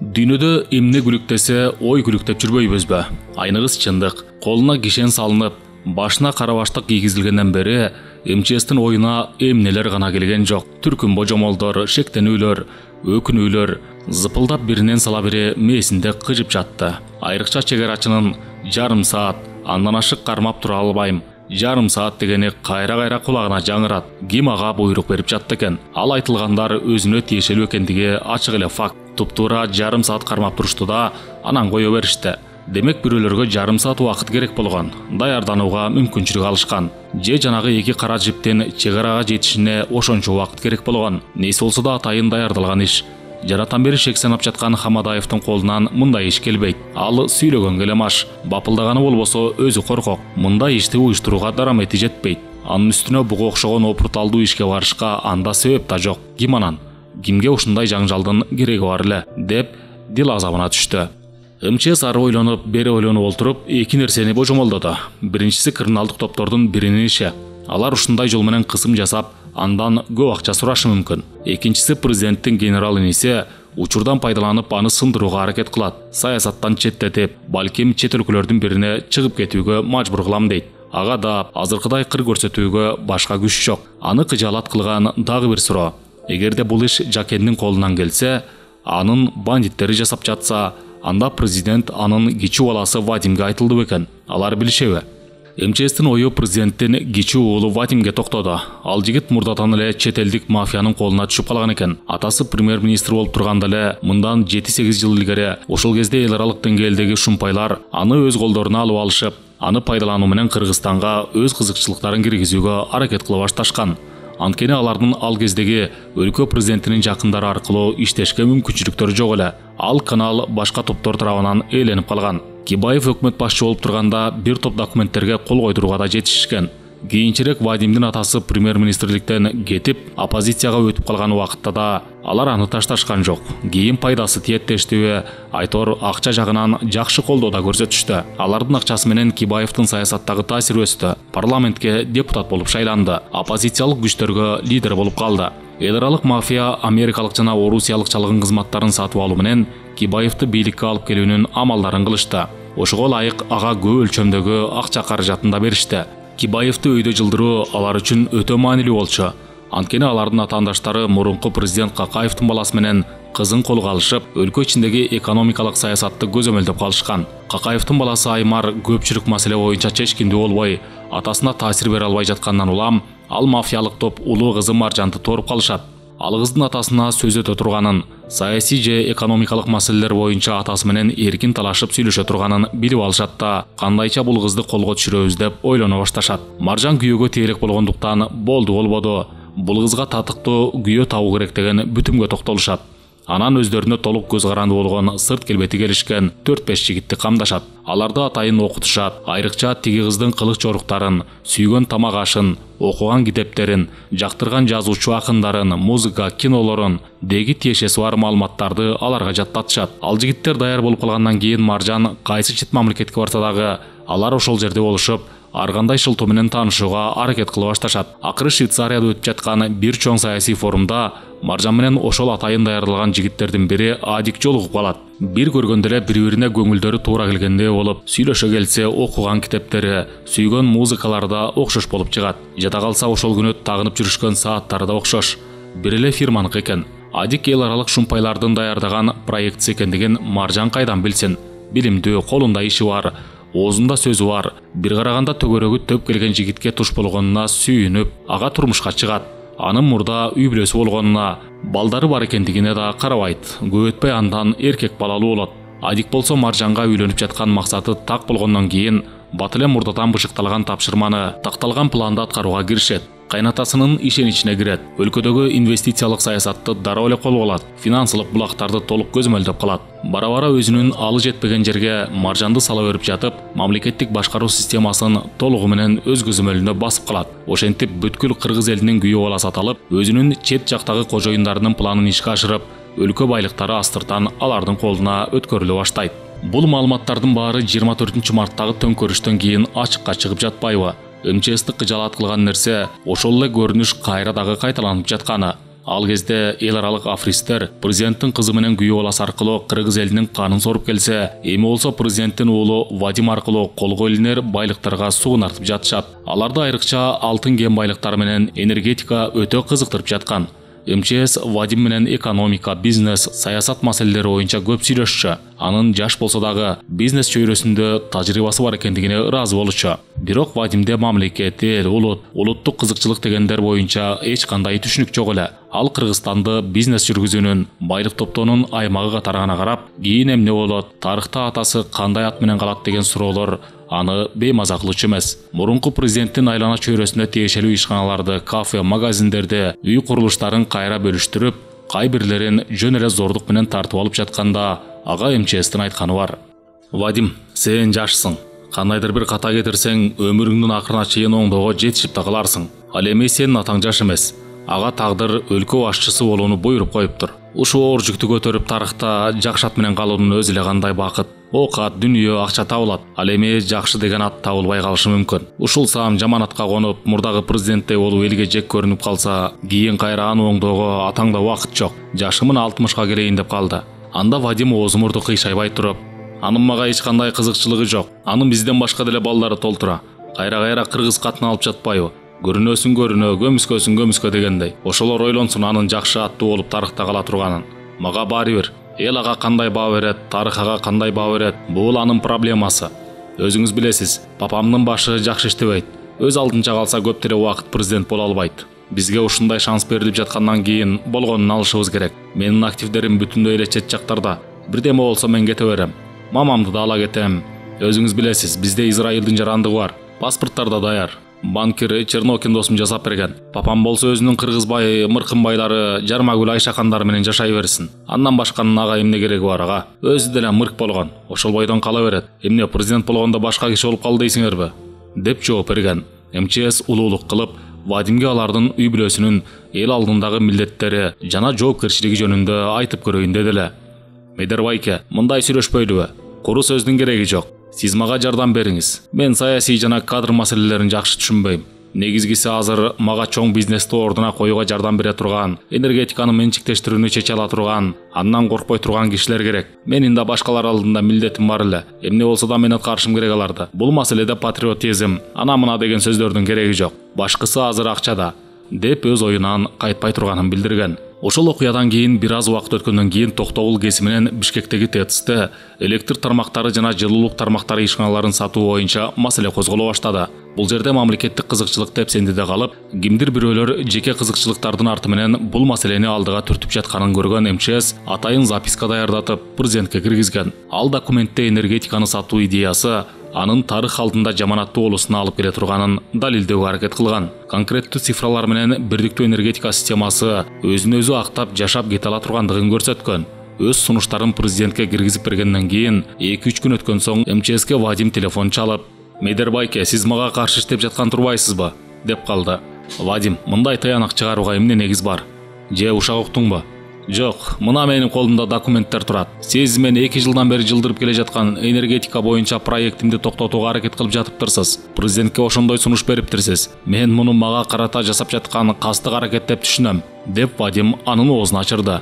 Дүйнөдө эмне күлүктесе ой күлүктеп жүрбөйбүзбү? Айныгыс чындык. Колуна кишен салынып, башына кара баштык кийгизилгенден бери МЧСтин оюна эмнелер гана келген жок. Түркүн божомолдор, шектенүүлөр, өкүнүүлөр зыпылдап биринен сала бири мээсинде кыжып жатты. Айрыкча чегерачынын жарым саат, андан ашык кармап тура албайм, жарым саат дегени кайра кулагына жаңырат. Ким ага буйрук берип жатты экен? Ал айтылгандар өзүнө тиешелүү экендиги ачык эле факт. туптуура жарым саат кармап турушту да анан кое беришти. Демек бирөөлөргө жарым саат убакыт керек болгон, даярданууга мүмкүнчүлүк алышкан. Же жанагы эки кара жиптин чек арага жетишине ошончо убакыт керек болгон. Нейсе болсо да атайын даярдалган иш. Жаратан бери шек санап жаткан Хамадаевдин колунан мындай иш келбейт. Ал сүйлөгөнгө эле маш, бапылдаганы болбосо өзү коркок. Мындай ишти уюштурууга дарамети жетпейт. Анын үстүнө буга окшогон опурталдуу ишке барышка анда себеп да жок. Ким анан? Кимге ушундай жаңжалдын кереги бар эле, деп дил азабына түштү. МЧС ары ойлонуп, бери ойлонуп олтуруп, эки нерсени божомолдоду. Биринчиси криминалдык топтордун биринин иши. Алар ушундай жол менен кысым жасап, андан көп акча сурашы мүмкүн. Экинчиси президенттин генерал иниси учурдан пайдаланып аны сындырууга аракет кылат. Саясаттан четтетип, балким чет өлкөлөрдүн бирине чыгып кетүүгө мажбур кылам дейт. Ага да азыркыдай кыр көрсөтүүгө башка күч жок. Аны кыжаалат кылган дагы бир суроо. Эгерде бул иш Жакендин колунан келсе, анын бандиттери жасап жатса, анда президент анын кичүү баласы Вадимге айтылды бекен. Алар билишеби? МЧСтин ою президенттин кичүү уулу Вадимге токтоду. Ал жигит мурдатан эле чет элдик мафиянын колуна түшүп калган экен. Атасы премьер-министр болуп турганда эле мындан 7-8 жыл илгери ошол кезде эл аралык деңгээлдеги шумпайлар аны өз колдоруна алып алышып, аны пайдалануу менен Кыргызстанга өз кызыкчылыктарын киргизүүгө аракет кыла башташкан. Анткени алардын ал кездеги өлкө президентинин жакындары аркылуу иштешке мүмкүнчүлүктөрү жок эле. Ал канал башка топтор тарабынан ээленип калган. Кибаев өкмөт башчы болуп турганда бир топ документтерге кол койдурууга да жетишишкен. Кийинчерээк Вадимдин атасы премьер-министрликтен кетип, оппозицияга өтүп калган убакытта да алар аны ташташкан жок. Кийин пайдасы тиет дештиби, айтор акча жагынан жакшы колдоо да көрсөтүштү. Алардын акчасы менен Кибаевдин саясаттагы таасири өстү. Парламентке депутат болуп шайланды. Оппозициялык күчтөргө лидер болуп калды. Эл аралык мафия америкалык жана орусиялык чалгын кызматтарын сатып алуу менен Кибаевди бийликке алып келүүнүн амалдарын кылышты. Ошого ылайык ага көп өлчөмдөгү акча каражатын да беришти. Кибаевди өйдө жылдыруу алар үчүн өтө маанилүү болчу. Анткени алардын атаандаштары мурунку президент Какаевдин баласы менен кызын колго алышып, өлкө ичиндеги экономикалык саясатты көзөмөлдөп калышкан. Какаевдин баласы Аймар көпчүлүк маселе боюнча чечкиндүү болбой, атасына таасир бере албай жаткандан улам, ал мафиялык топ улуу кызы Маржанды торуп калышат. Ал кыздын атасына сөз өтө турганын, саясий же экономикалык маселелер боюнча атасы менен эркин талашып сүйлөшө турганын билип алышат да, кандайча бул кызды колго түшүрөбүз деп ойлоно башташат. Маржан күйөөгө тейлик болгондуктан болбоду. Бул кызга татыктуу күйөө табуу керек деген бүтүмгө токтолушат. Анан өздөрүнө толук көз каранды болгон сырт келбети келишкен 4-5 жигитти камдашат. Аларды атайын окутушат. Айрыкча тиги кыздын кылык жоруктарын, сүйгөн тамак ашын, окуган китептерин, жактырган жазуучу акындарын, музыка, кинолорун, деги тиешеси бар маалыматтарды аларга жаттатышат. Ал жигиттер даяр болуп калгандан кийин Маржан кайсы чет мамлекетке барса дагы алар ошол жерде болушуп, ар кандай шылтоо менен таанышууга аракет кыла башташат. Акыры Швейцарияда өтүп жаткан бир чоң саясий форумда Маржан менен ошол атайын даярдалган жигиттердин бири Адик жолугуп калат. Бир көргөндө эле бири-бирине көңүлдөрү туура келгендей болуп, сүйлөшө келсе окуган китептери, сүйгөн музыкалары да окшош болуп чыгат. Жада калса ошол күнү тагынып жүрүшкөн сааттары да окшош. Бир эле фирманыкы экен. Адик эл аралык шумпайлардын даярдаган проектси экендигин Маржан кайдан билсин? Билимдүү, колунда иши бар, оозунда сөзү бар. Бир караганда төгөрөгү төп келген жигитке туш болгонуна сүйүнүп, ага турмушка чыгат. Анын мурда үй бүлөсү болгонуна, балдары бар экендигине да карабайт. Көп өтпөй андан эркек балалуу болот. Адик болсо Маржанга үйлөнүп жаткан максаты так болгондон кийин бат эле мурдадан бышыкталган тапшырманы такталган планды аткарууга киришет. Кайнатасынын ишеничине кирет. Өлкөдөгү инвестициялык саясатты дароо эле колго алат. Финансылык булактарды толук көзөмөлдөп калат. Бара-бара өзүнүн алы жетпеген жерге Маржанды сала берип жатып, мамлекеттик башкаруу системасын толугу менен өз көзөмөлүнө басып калат. Ошентип бүткүл кыргыз элинин күйөө баласы аталып, өзүнүн чет жактагы кожоюндарынын планын ишке ашырып, өлкө байлыктары астыртан алардын колуна өткөрүлө баштайт. Бул маалыматтардын баары 24-марттагы төңкөрүштөн кийин ачыкка чыгып жатпайбы? МЧСти кыжаалат кылган нерсе ошол эле көрүнүш кайра дагы кайталанып жатканы. Ал кезде эл аралык афристер президенттин кызы менен күйөө баласы аркылуу кыргыз элинин канын соруп келсе, эми болсо президенттин уулу Вадим аркылуу колго илинер байлыктарга суунартып жатышат. Аларды айрыкча алтын кен байлыктары менен энергетика өтө кызыктырып жаткан. МЧС Вадим менен экономика, бизнес, саясат маселелери боюнча көп сүйлөшчү. Анын жаш болсо дагы бизнес чөйрөсүндө тажрыйбасы бар экендигине ыраазы болчу. Бирок Вадимде мамлекет, эл, улуттук кызыкчылык дегендер боюнча эч кандай түшүнүк жок эле. Ал Кыргызстанды бизнес жүргүзүүнүн, байлык топтоонун аймагы катарына карап, кийин эмне болот, тарыхта атасы кандай ат менен калат деген суроолор аны беймаза кылчу эмес. Мурунку президенттин айлана чөйрөсүнө тиешелүү ишканаларды, кафе, магазиндерди, үй курулуштарын кайра бөлүштүрүп, кай бирлерин жөн эле зордук менен тартып алып жатканда ага МЧСтин айтканы бар. Вадим, сен жашсың. Кандайдыр бир ката кетирсең, өмүрүңдүн акырына чейин оңдоого жетишип да каларсың. Ал эми сенин атаң жаш эмес. Ага тагдыр өлкө башчысы болууну буйруп коюптур. Ушул оор жүктү көтөрүп тарыхта жакшы ат менен калуунун өзү эле кандай бакыт. Оокат, дүнүйө, акча табылат. Ал эми жакшы деген ат табылбай калышы мүмкүн. Ушул саам жаман атка конуп, мурдагы президенттей болуп элге жек көрүнүп калса, кийин кайра аны оңдоого атаңда убакыт жок. Жашымын 60ка келейин деп калды. Анда Вадим оозу мурду кыйшайбай туруп, анын мага эч кандай кызыкчылыгы жок. Анын бизден башка деле балдары толтура. Кайра кыргыз катын алып жатпайбы? Көрүнөсүн көрүнө, көмүскөсүн көмүскө дегендей. Ошолор ойлонсун анын жакшы аттуу болуп тарыхта кала турганын. Мага баары бир. Эл ага кандай баа берет, тарых ага кандай баа берет, бул анын проблемасы. Өзүңүз билесиз, папамдын башы жакшы иштебейт. Өз алдынча калса көп деле убакыт президент боло албайт. Бизге ушундай шанс берилип жаткандан кийин болгонун алышыбыз керек. Менин активдерим бүтүндөй эле чет жактарда. Бирдеме болсо мен кете берем. Мамамды да ала кетем. Өзүңүз билесиз, бизде Израилдин жарандыгы бар. Паспорттар да даяр. Банкир Чернокин досум жасап берген. Папам болсо өзүнүн кыргыз бай, мыркын байлары, Жармагүл Айшакандары менен жашай берсин. Андан башканын ага эмне кереги бар ага? Өзү деле мырк болгон. Ошол бойдон кала берет. Эмне президент болгондо башка киши болуп калды дейсиңерби? Деп жооп берген. МЧС улуулук кылып, Вадимге алардын үй бүлөсүнүн эл алдындагы милдеттери жана жоопкерчилиги жөнүндө айтып көрөйүн деди эле. Медербайке, мындай сүйлөшпөйлүбү? Куру сөздүн кереги жок. Сиз мага жардам бериңиз. Мен саясий жана кадр маселелерин жакшы түшүнбөйм. Негизгиси азыр мага чоң бизнести ордуна коюуга жардам бере турган, энергетиканы менчиктештирүүнү чече ала турган, андан коркпой турган кишилер керек. Менин да башкалар алдында милдетим бар эле. Эмне болсо да мен аткарышым керек аларды. Бул маселеде патриотизм, ана мына деген сөздөрдүн кереги жок. Башкысы азыр акчада, деп өз оюнан кайтпай турганын билдирген. Ошол окуядан кийин бир аз убакыт өткөндөн кийин Токтогул КЭСи менен Бишкектеги ТЭЦте электр тармактары жана жылуулук тармактары ишканаларын сатуу боюнча маселе козголо баштады. Бул жерде мамлекеттик кызыкчылык деп сендиде калып, кимдир бирөөлөр жеке кызыкчылыктардын арты менен бул маселени алдыга түртүп жатканын көргөн МЧС атайын записка даярдатып президентке киргизген. Ал документте энергетиканы сатуу идеясы анын тарых алдында жаманаттуу болуусуна алып келе турганын далилдөөгө аракет кылган. Конкреттүү цифралар менен бирдиктүү энергетика системасы өзүн өзү актап жашап кете ала тургандыгын көрсөткөн. Өз сунуштарын президентке киргизип бергенден кийин 2-3 күн өткөн соң МЧСке Вадим телефон чалып, «Медербайке, сиз мага каршы иштеп жаткан турбайсызбы?» деп калды. Вадим, мындай таянак чыгарууга эмне негиз бар? Же ушак уктуңбу? Жок, мына менин колумда документтер турат. Сиз мен 2 жылдан бери жылдырып келе жаткан энергетика боюнча проектимди токтотууга аракет кылып жатыптырсыз. Президентке ошондой сунуш бериптирсиз. Мен муну мага карата жасап жаткан кастык аракет деп түшүнөм, деп Вадим анын оозун ачырды.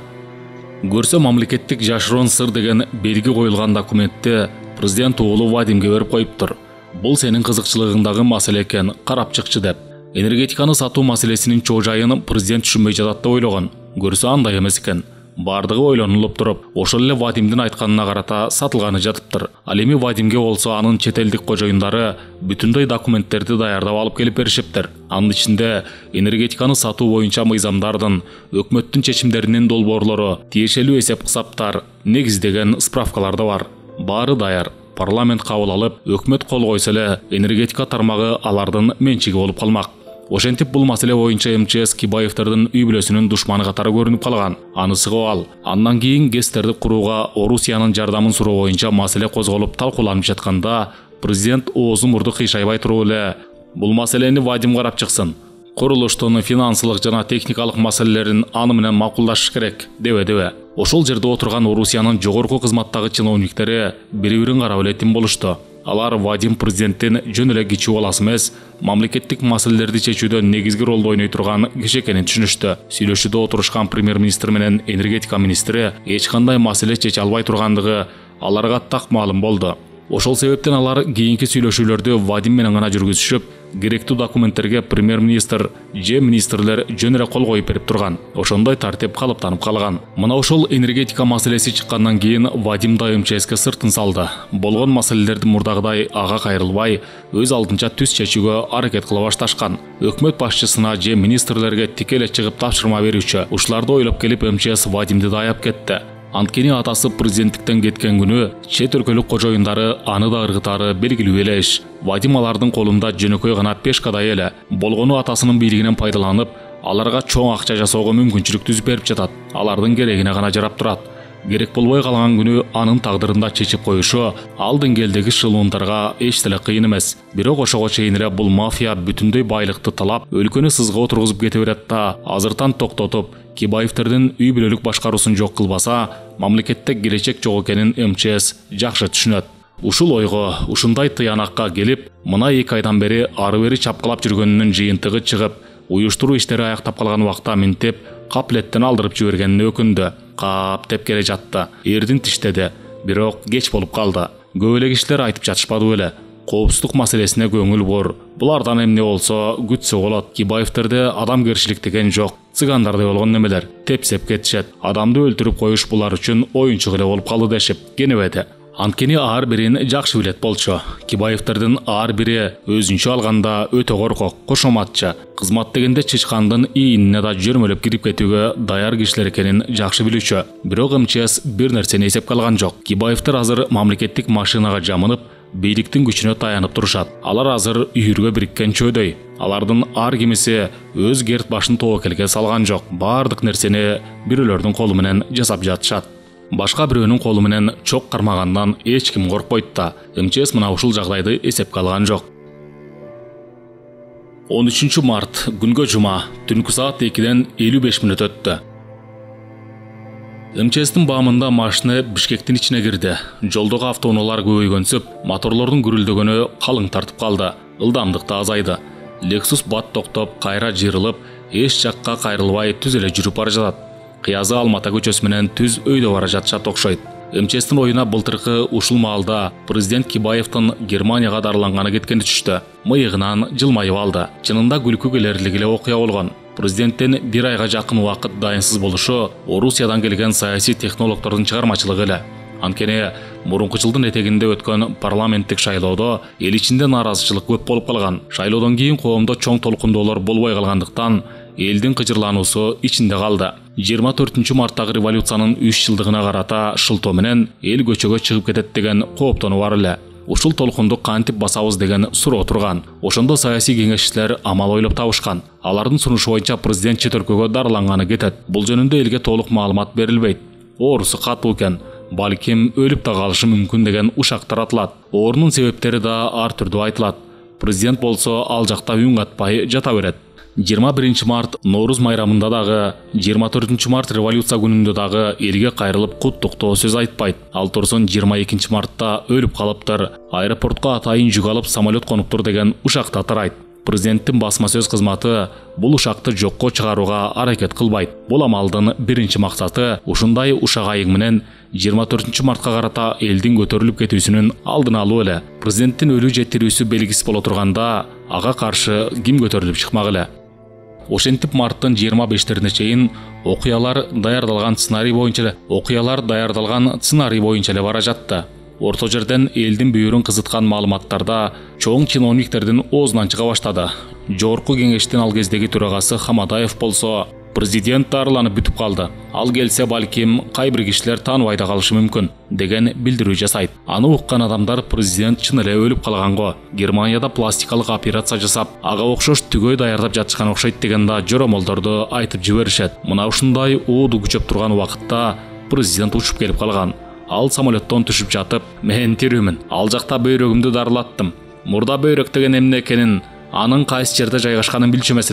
Көрсө мамлекеттик жашыруун сыр деген белги коюлган документти президент уулу Вадимге берип коюптур. Бул сенин кызыкчылыгыңдагы маселе экен, карап чыкчы деп. Энергетиканы сатуу маселесинин чоо жайын президент түшүнбөй жатат деп ойлогон. Көрсө андай эмес экен. Бардыгы ойлонулуп туруп, ошол эле Вадимдин айтканына карата сатылганы жатыптыр. Ал эми Вадимге болсо анын чет элдик кожоюндары бүтүндөй документтерди даярдап алып келип беришиптир. Анын ичинде энергетиканы сатуу боюнча мыйзамдардын, өкмөттүн чечимдеринин долбоорлору, тиешелүү эсеп кысаптар, негиздеген справкалар да бар. Баары даяр. Парламент кабыл алып, өкмөт кол койсо эле энергетика тармагы алардын менчиги болуп калмак. Ошентип бул маселе боюнча МЧС Кибаевтердин үй бүлөсүнүн душманы катары көрүнүп калган. Анысы ал. Андан кийин КЭСтерди курууга Орусиянын жардамын суроо боюнча маселе козголуп талкууланып жатканда, президент оозу мурду кыйшайбай туруп эле бул маселени Вадим карап чыксын. Курулуштун финансылык жана техникалык маселелерин аны менен макулдашыш керек, дебе. Ошол жерде отурган Орусиянын жогорку кызматтагы чиновниктери бири-бирин карап эле тим болушту. Алар Вадим президенттин жөн эле кичүү баласы эмес, мамлекеттик маселелерди чечүүдө негизги ролду ойной турган киши экенин түшүнүштү. Сүйлөшүүдө отурушкан премьер-министр менен энергетика министри эч кандай маселе чече албай тургандыгы аларга так маалым болду. Ошол себептен алар кийинки сүйлөшүүлөрдү Вадим менен гана жүргүзүшүп, керектүү документтерге премьер-министр же министрлер жөн эле кол коюп берип турган. Ошондой тартип калыптанып калган. Мына ошол энергетика маселеси чыккандан кийин Вадим да МЧСке сыртын салды. Болгон маселелерди мурдагыдай ага кайрылбай, өз алдынча түз чечүүгө аракет кыла башташкан. Өкмөт башчысына же министрлерге тикелей чыгып тапшырма берүүчү. Ушуларды ойлоп келип МЧС Вадимди да аяп кетти. Анткени атасы президенттиктен кеткен күнү чет өлкөлүк кожоюндары аны да ыргытары белгилүү эле иш. Вадим алардын колунда жөнөкөй гана пешкадай эле. Болгону атасынын бийлигинен пайдаланып, аларга чоң акча жасоого мүмкүнчүлүк түзүп берип жатат. Алардын керегине гана жарап турат. Керек болбой калган күнү анын тагдырында чечип коюшу ал деңгээлдеги шылуундарга эч деле кыйын эмес. Бирок ошого чейин эле бул мафия бүтүндөй байлыкты талап, өлкөнү сызга отургузуп кете берет да, азыртан токтотуп, Кибаевтердин үй бүлөлүк башкаруусун жок кылбаса, мамлекетте келечек жок экенин МЧС жакшы түшүнөт. Ушул ойго, ушундай тыянакка келип, мына 2 айдан бери ары бери чапкылап жүргөнүнүн жыйынтыгы чыгып, уюштуруу иштери аяктап калган убакта минтеп, каплеттен алдырып жибергенине өкүндү. Кап деп келе жатты. Эрдин тиштеди, бирок кеч болуп калды. Көп эле кишилер айтып жатышпады беле. Коопсуздук маселесине көңүл бор. Булардан эмне болсо күтсө болот. Кибаевтерде адамгерчилик деген жок. Цыгандардай болгон немелер тепсеп кетишет. Адамды өлтүрүп коюш булар үчүн оюнчук эле болуп калды дешип кенебеди. Анткени ар бирин жакшы билет болчу. Кибаевтердин ар бири өзүнчө алганда өтө коркок, кошоматчы. Кызмат дегенде чычкандын ийинине да жөрмөлөп кирип кетүүгө даяр кишилер экенин жакшы билүүчү. Бирок МЧС бир нерсени эсепке алган жок. Кибаевтер азыр мамлекеттик машинага жамынып, бийликтин күчүнө таянып турушат. Алар азыр үйүргө бириккен чөөдөй. Алардын ар кимиси өз керт башын тобокелге салган жок. Бардык нерсени бирөөлөрдүн колу менен жасап жатышат. Башка бирөөнүн колу менен чок кармагандан эч ким коркпойт да. МЧС мына ушул жагдайды эсепке алган жок. 13 март күнгө жума, түнкү саат 2ден 55 мүнөт өттү. МЧСтин баамында машина Бишкектин ичине кирди. Жолдогу автоунаалар көбөйгөнсүп, моторлордун гүрүлдөгөнү калың тартып калды. Ылдамдык да азайды. Lexus бат токтоп, кайра жыйрылып, эч жакка кайрылбай түз эле жүрүп бара жатат. Кыязы Алмата көчөсү менен түз өйдө бара жатышат окшойт. МЧСтин оюна былтыркы ушул маалда президент Кибаевдин Германияга дарыланганы кеткени түштү. Мыйыгынан жылмайып алды. Чынында күлкү келерлик эле окуя болгон. Президенттин 1 айга жакын убакыт дайынсыз болушу Орусиядан келген саясий технологдордун чыгармачылыгы эле. Анткени мурунку жылдын этегинде өткөн парламенттик шайлоодо эл ичинде нааразычылык көп болуп калган. Шайлоодон кийин коомдо чоң толкундоолор болбой калгандыктан элдин кыжырлануусу ичинде калды. 24 марттагы революциянын 3 жылдыгына карата шылтоо менен эл көчөгө чыгып кетет деген кооптонуу бар эле. Ушул толкунду кантип басабыз деген суроо турган. Ошондо саясий кеңешчилер амал ойлоп табышкан. Алардын сунушу боюнча президент чет өлкөгө дарыланганы кетет. Бул жөнүндө элге толук маалымат берилбейт. Оорусу катуу экен, балким өлүп да калышы мүмкүн деген ушак таратылат. Оорунун себептери да ар түрдүү айтылат. Президент болсо ал жакта үн катпай жата берет. 21 март Норуз майрамында дагы, 24 март революция күнүндө дагы элге кайрылып куттуктоо сөз айтпайт. Ал турсун 22 мартта өлүп калыптыр, аэропортко атайын жүк алып самолет конуптур деген ушакта тарайт. Президенттин басма сөз кызматы бул ушакты жокко чыгарууга аракет кылбайт. Бул амалдын биринчи максаты ушундай ушак айык менен 24 мартка карата элдин көтөрүлүп кетүүсүнүн алдын алуу эле. Президенттин өлүү же тирүүсү белгисиз боло турганда ага каршы ким көтөрүлүп чыкмак эле. Ошентип марттын 25-лерине чейин окуялар даярдалган сценарий боюнча эле бара жатты. Орто жерден элдин бүйүрүн кызыткан маалыматтарда чоң чиновниктердин оозунан чыга баштады. Жогорку кеңештин ал кездеги төрагасы Хамадаев болсо президент дарыланып бүтүп калды. Ал келсе балким кай бир кишилер тааныбай да калышы мүмкүн деген билдирүү жасайт. Аны уккан адамдар президент чын эле өлүп калганго, Германияда пластикалык операция жасап, ага окшош түгөй даярдап жатышкан окшойт деген да жоромолдорду айтып жиберишет. Мына ушундай ууду күчөп турган убакытта президент учуп келип калган. Ал самолеттон түшүп жатып, мен тирүүмүн. Ал жакта бөйрөгүмдү дарылаттым. Мурда бөйрөк деген эмне экенин, анын кайсы жерде жайгашканын билчү эмес.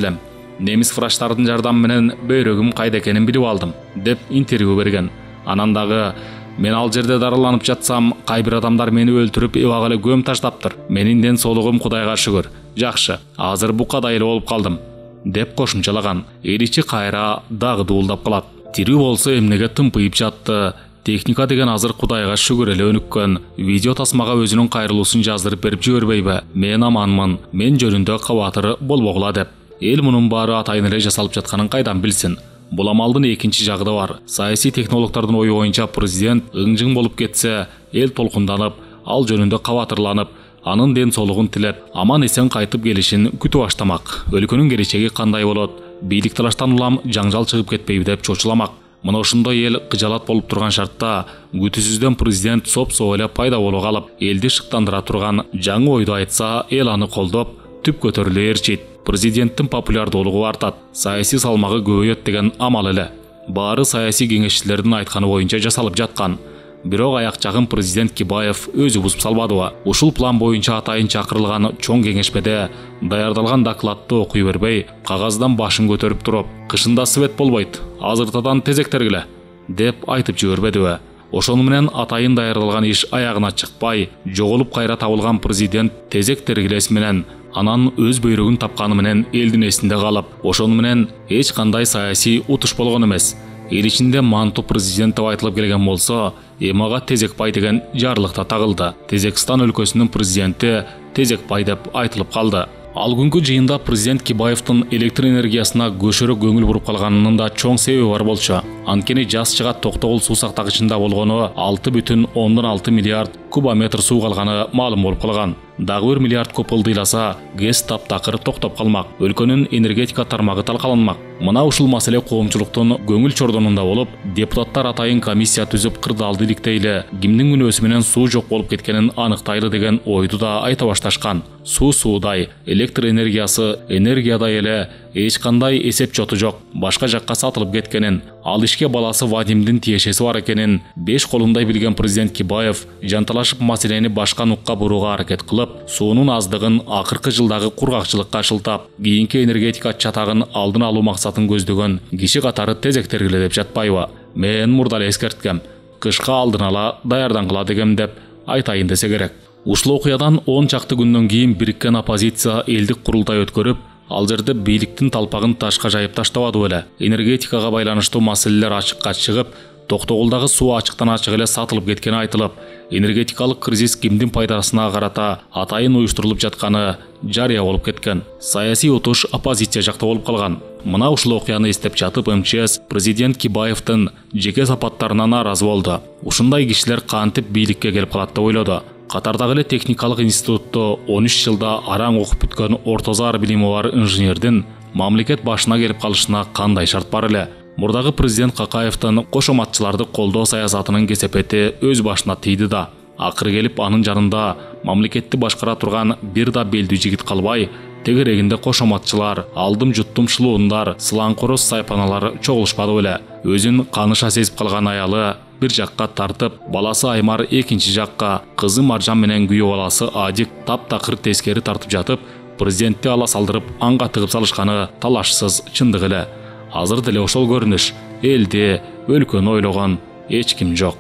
Немис врачтардын жардамы менен бөйрөгүм кайда экенин билип алдым, деп интервью берген. Анан дагы мен ал жерде дарыланып жатсам, кай бир адамдар мени өлтүрүп эбак эле көм таштаптыр. Менин ден соолугум Кудайга шүгүр. Жакшы, азыр букадай эле болуп калдым, деп кошумчалаган. Эл ичи кайра дагы дуулдап калат. Тирүү болсо эмнеге тымпыйып жатты, Техника деген азыр Кудайга шүгүр эле өнүккөн. Видео тасмага өзүнүн кайрылуусун жаздырып берип жибербейби? Мен аманмын, мен жөнүндө кабатыр болбогула деп. Эл мунун баары атайын эле жасалып жатканын кайдан билсин? Бул амалдын экинчи жагы да бар. Саясий технологдордун ою боюнча президент ыңжың болуп кетсе, эл толкунданып, ал жөнүндө кабатырланып, анын ден соолугун тилеп, аман эсен кайтып келишин күтүп баштамак. Өлкөнүн келечеги кандай болот? Бийлик талаштан улам жаңжал чыгып кетпейби деп чочуламак. Мына ошондой эл кыжалат болуп турган шартта күтүүсүздөн президент соп-соо эле пайда боло калып, элди шыктандыра турган жаңы ойду айтса, эл аны колдоп, түп көтөрүлө ээрчийт. Президенттин популярдуулугу артат, саясий салмагы көбөйөт деген амал эле. Баары саясий кеңешчилердин айтканы боюнча жасалып жаткан. Бирок аяк жагын президент Кибаев өзү бузуп салбадыбы? Ушул план боюнча атайын чакырылган чоң кеңешмеде даярдалган докладты окуй бербей, кагаздан башын көтөрүп туруп, кышында свет болбойт, азыртадан тезек тергиле деп айтып жибербедиби? Ошону менен атайын даярдалган иш аягына чыкпай, жоголуп кайра табылган президент тезек тергилеси менен анан өз бөйрөгүн тапканы менен элдин эсинде калып, ошону менен эч кандай саясий утуш болгон эмес. Эл ичинде манту президент деп айтылып келген болсо, эмага Тезекбай деген жарлыкта тагылды. Тезекстан өлкөсүнүн президенти Тезекбай деп айтылып калды. Ал күнгү жыйында президент Кибаевдин электр энергиясына көшөрө көңүл буруп калганынын да чоң себеби бар болчу. Анткени жаз чыгат Токтогул суу сактагычында болгону 6,6 миллиард кубометр суу калганы маалым болуп калган. Дагы 1 миллиард куб ылдыйласа, ГЭС таптакыр токтоп калмак. Өлкөнүн энергетика тармагы талкаланмак. Мына ушул маселе коомчулуктун көңүл чордонунда болуп, депутаттар атайын комиссия түзүп кырдаалды иликтейле, кимдин күнөөсү менен суу жок болуп кеткенин аныктайлы деген ойду да айта башташкан. Суу суудай, электр энергиясы энергиядай эле, эч кандай эсеп чоту жок, башка жакка сатылып кеткенин, ал ишке баласы Вадимдин тиешеси бар экенин 5 колундай билген президент Кибаев жанталашып маселени башка нукка бурууга аракет кылып, суунун аздыгын акыркы жылдагы кургакчылыкка шылтап, кийинки энергетика чатагын алдын алуу максатын көздөгөн киши катары тезек тергиле деп жатпайбы? Мен мурда эле эскерткем, кышка алдын ала даярдангыла дегем деп айтайын десе керек. Ушул окуядан 10 чакты күндөн кийин бириккен оппозиция элдик курултай өткөрүп, ал жерде бийликтин талпагын ташка жайып таштабады беле. Энергетикага байланыштуу маселелер ачыкка чыгып, Токтогулдагы суу ачыктан ачык эле сатылып кеткени айтылып, энергетикалык кризис кимдин пайдасына карата атайын уюштурулуп жатканы жарыя болуп кеткен. Саясий утуш оппозиция жакта болуп калган. Мына ушул окуяны эстеп жатып МЧС президент Кибаевдин жеке сапаттарына нааразы болду. Ушундай кишилер кантип бийликке келип калат деп ойлоду. Катардагы эле техникалык институтта 13 жылда араң окуп бүткөн орто заар билими бар инженердин мамлекет башына келип калышына кандай шарт бар эле? Мурдагы президент Какаевдин кошоматчыларды колдоо саясатынын кесепети өз башына тийди да. Акыры келип анын жанында мамлекетти башкара турган бир да белдүү жигит калбай, тегерегинде кошоматчылар, алдым жуттум шылуундар, сылаңкороз сайпаналар чогулушпады беле. Өзүн каныша сезип калган аялы бир жакка тартып, баласы Аймар экинчи жакка, кызы Маржан менен күйөө баласы Адик таптакыр тескери тартып жатып, президентти ала салдырып анга тыгып салышканы талашсыз чындык эле. Азыр деле ошол көрүнүш, элди, өлкөнү ойлогон эч ким жок.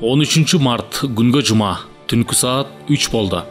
13 март күнгө жума, түнкү саат 3 болду.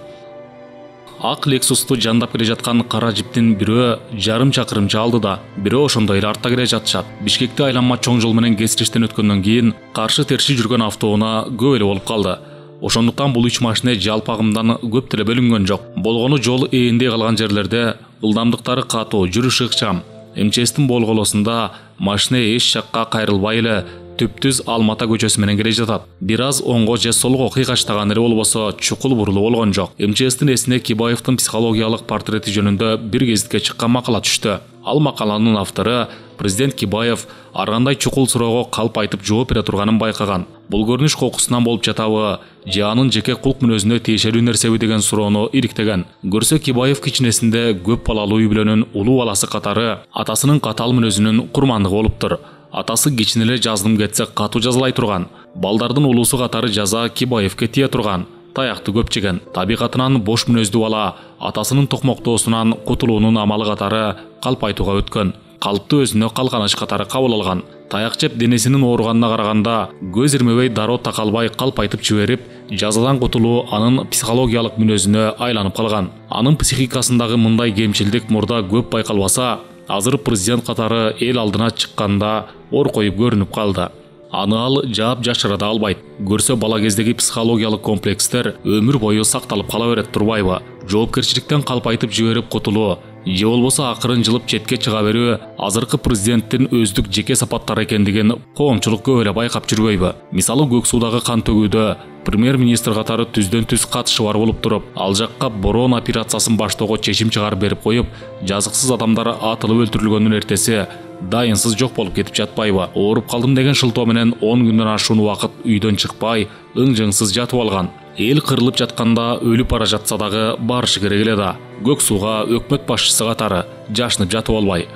Ак Лексусту жандап келе жаткан кара жиптин бирөө жарым чакырымча алдыда, бирөө ошондой эле артта келе жатышат. Бишкекте айланма чоң жол менен кесириштен өткөндөн кийин каршы терши жүргөн автоунаа көп эле болуп калды. Ошондуктан бул 3 машина жалпы агымдан көп деле бөлүнгөн жок. Болгону жол ээндей калган жерлерде ылдамдыктары катуу, жүрүш ыкчам. МЧСтин болголосунда машина эч жакка кайрылбай эле түптүз Алмата көчөсү менен келе жатат. Бир аз оңго же солго кыйгаштаган эле болбосо чукул бурулуу болгон жок. МЧСтин эсине Кибаевдин психологиялык портрети жөнүндө бир гезитке чыккан макала түштү. Ал макаланын автору президент Кибаев ар кандай чукул суроого калп айтып жооп бере турганын байкаган. Бул көрүнүш кокусунан болуп жатабы, же анын жеке кулк мүнөзүнө тиешелүү нерсеби деген суроону ириктеген. Көрсө Кибаев кичинесинде көп балалуу үй бүлөнүн улуу баласы катары атасынын катаал мүнөзүнүн курмандыгы болуптур. Атасы кичине эле жаздым кетсе катуу жазалай турган. Балдардын улуусу катары жаза Кибаевке тие турган. Таякты көп жеген. Табигатынан бош мүнөздүү бала атасынын токмоктоосунан кутулуунун амалы катары калп айтууга өткөн. Калпты өзүнө калганыш катары кабыл алган. Таяк жеп денесинин ооруганына караганда көз ирмебей дароо такалбай калп айтып жиберип, жазадан кутулуу анын психологиялык мүнөзүнө айланып калган. Анын психикасындагы мындай кемчилдик мурда көп байкалбаса, азыр президент катары эл алдына чыкканда ор коюп көрүнүп калды. Аны ал жаап жашыра албайт. Көрсө бала кездеги психологиялык комплекстер өмүр бою сакталып кала берет турбайбы? Жоопкерчиликтен калпайтып жиберип кутулуу же болбосо акырын жылып четке чыга берүү азыркы президенттин өздүк жеке сапаттары экендигин коомчулук көп эле байкап жүрбөйбү? Мисалы көк суудагы кан төгүүдө премьер-министр катары түздөн түз катышы бар болуп туруп, ал жакка борон операциясын баштоого чечим чыгарып берип коюп, жазыксыз адамдар атылып өлтүрүлгөндүн эртеси дайынсыз жок болуп кетип жатпайбы? Ооруп калдым деген шылтоо менен 10 күндөн ашуун убакыт үйдөн чыкпай, ың-жыңсыз жатып алган. Эл кырылып жатканда өлүп бара жатса дагы барышы керек эле да. Көк сууга өкмөт башчысы катары жашынып жатып албай.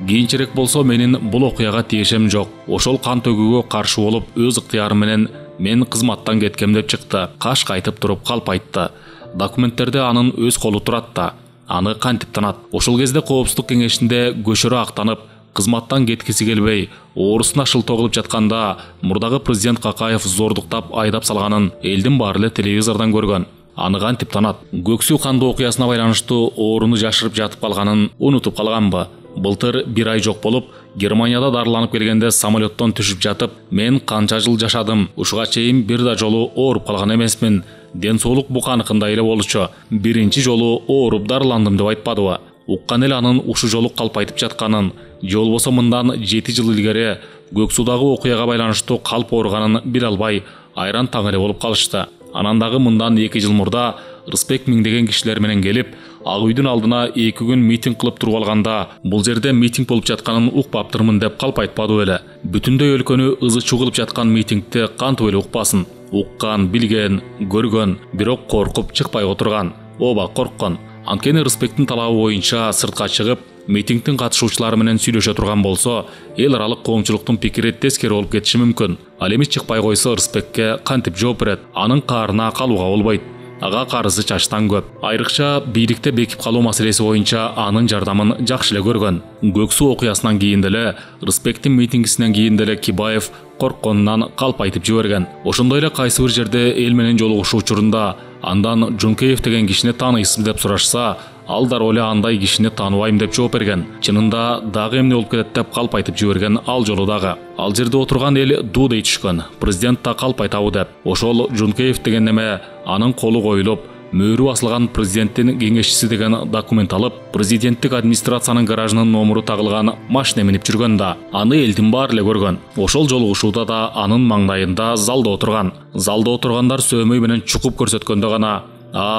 Кийинчерээк болсо менин бул окуяга тиешем жок. Ошол кан төгүүгө каршы болуп, өз ыктыярым менен мен кызматтан кеткем деп чыкты. Каш кайтып туруп калп айтты. Документтерде анын өз колу турат да. Аны кантип танат? Ошол кезде Коопсуздук кеңешинде көшөрө актанып, кызматтан кеткиси келбей, оорусуна шылтоо кылып жатканда мурдагы президент Какаев зордуктап айдап салганын элдин баары эле телевизордон көргөн. Аны кантип танат? Көксүү кандуу окуясына байланыштуу ооруну жашырып жатып калганын унутуп калганбы? Былтыр 1 ай жок болуп, Германияда дарыланып келгенде самолеттон түшүп жатып, мен канча жыл жашадым, ушуга чейин бир да жолу ооруп калган эмесмин. Ден соолук буканыкындай эле болчу. Биринчи жолу ооруп дарыландым деп айтпадыбы? Уккан эл анын ушу жолу калпайтып жатканын, же болбосо мындан 7 жыл илгери көк суудагы окуяга байланыштуу калп ооруганын биле албай, айран таң эле болуп калышты. Анан дагы мындан 2 жыл мурда Рысбек миңдеген кишилер менен келип, Ак үйдүн алдына 2 күн митинг кылып туруп алганда, бул жерде митинг болуп жатканын укпаптырмын деп калп айтпады эле. Бүтүндөй өлкөнү ызы чуу кылып жаткан митингди кантип эле укпасын? Уккан, билген, көргөн, бирок коркуп чыкпай отурган. Ооба, корккон. Анткени Рысбектин талабы боюнча сыртка чыгып, митингдин катышуучулары менен сүйлөшө турган болсо, эл аралык коомчулуктун пикири тескери болуп кетиши мүмкүн. Ал эми чыкпай койсо Рысбекке кантип жооп берет? Анын каарына калууга болбойт. Ага карызы чачтан көп. Айрыкча бийликте бекип калуу маселеси боюнча анын жардамын жакшы эле көргөн. Көк суу окуясынан кийин деле, Рысбектин митингисинен кийин деле Кибаев коркконунан калп айтып жиберген. Ошондой эле кайсы бир жерде эл менен жолугушуу учурунда андан Жункеев деген кишини тааныйсызбы деп сурашса, ал дароо эле андай кишини тааныбайм деп жооп берген. Чынында дагы эмне болуп кетет деп калп айтып жиберген ал жолу дагы. Ал жерде отурган эл дуу дей түшкөн. Президент да калп айтабы деп. Ошол Жункеев деген неме анын колу коюлуп, мөөрү басылган президенттин кеңешчиси деген документ алып, президенттик администрациянын гаражынын номуру тагылган машина минип жүргөн да. Аны элдин баары эле көргөн. Ошол жолугушууда да анын маңдайында залда отурган. Залда отургандар сөөмөй менен чукуп көрсөткөндө гана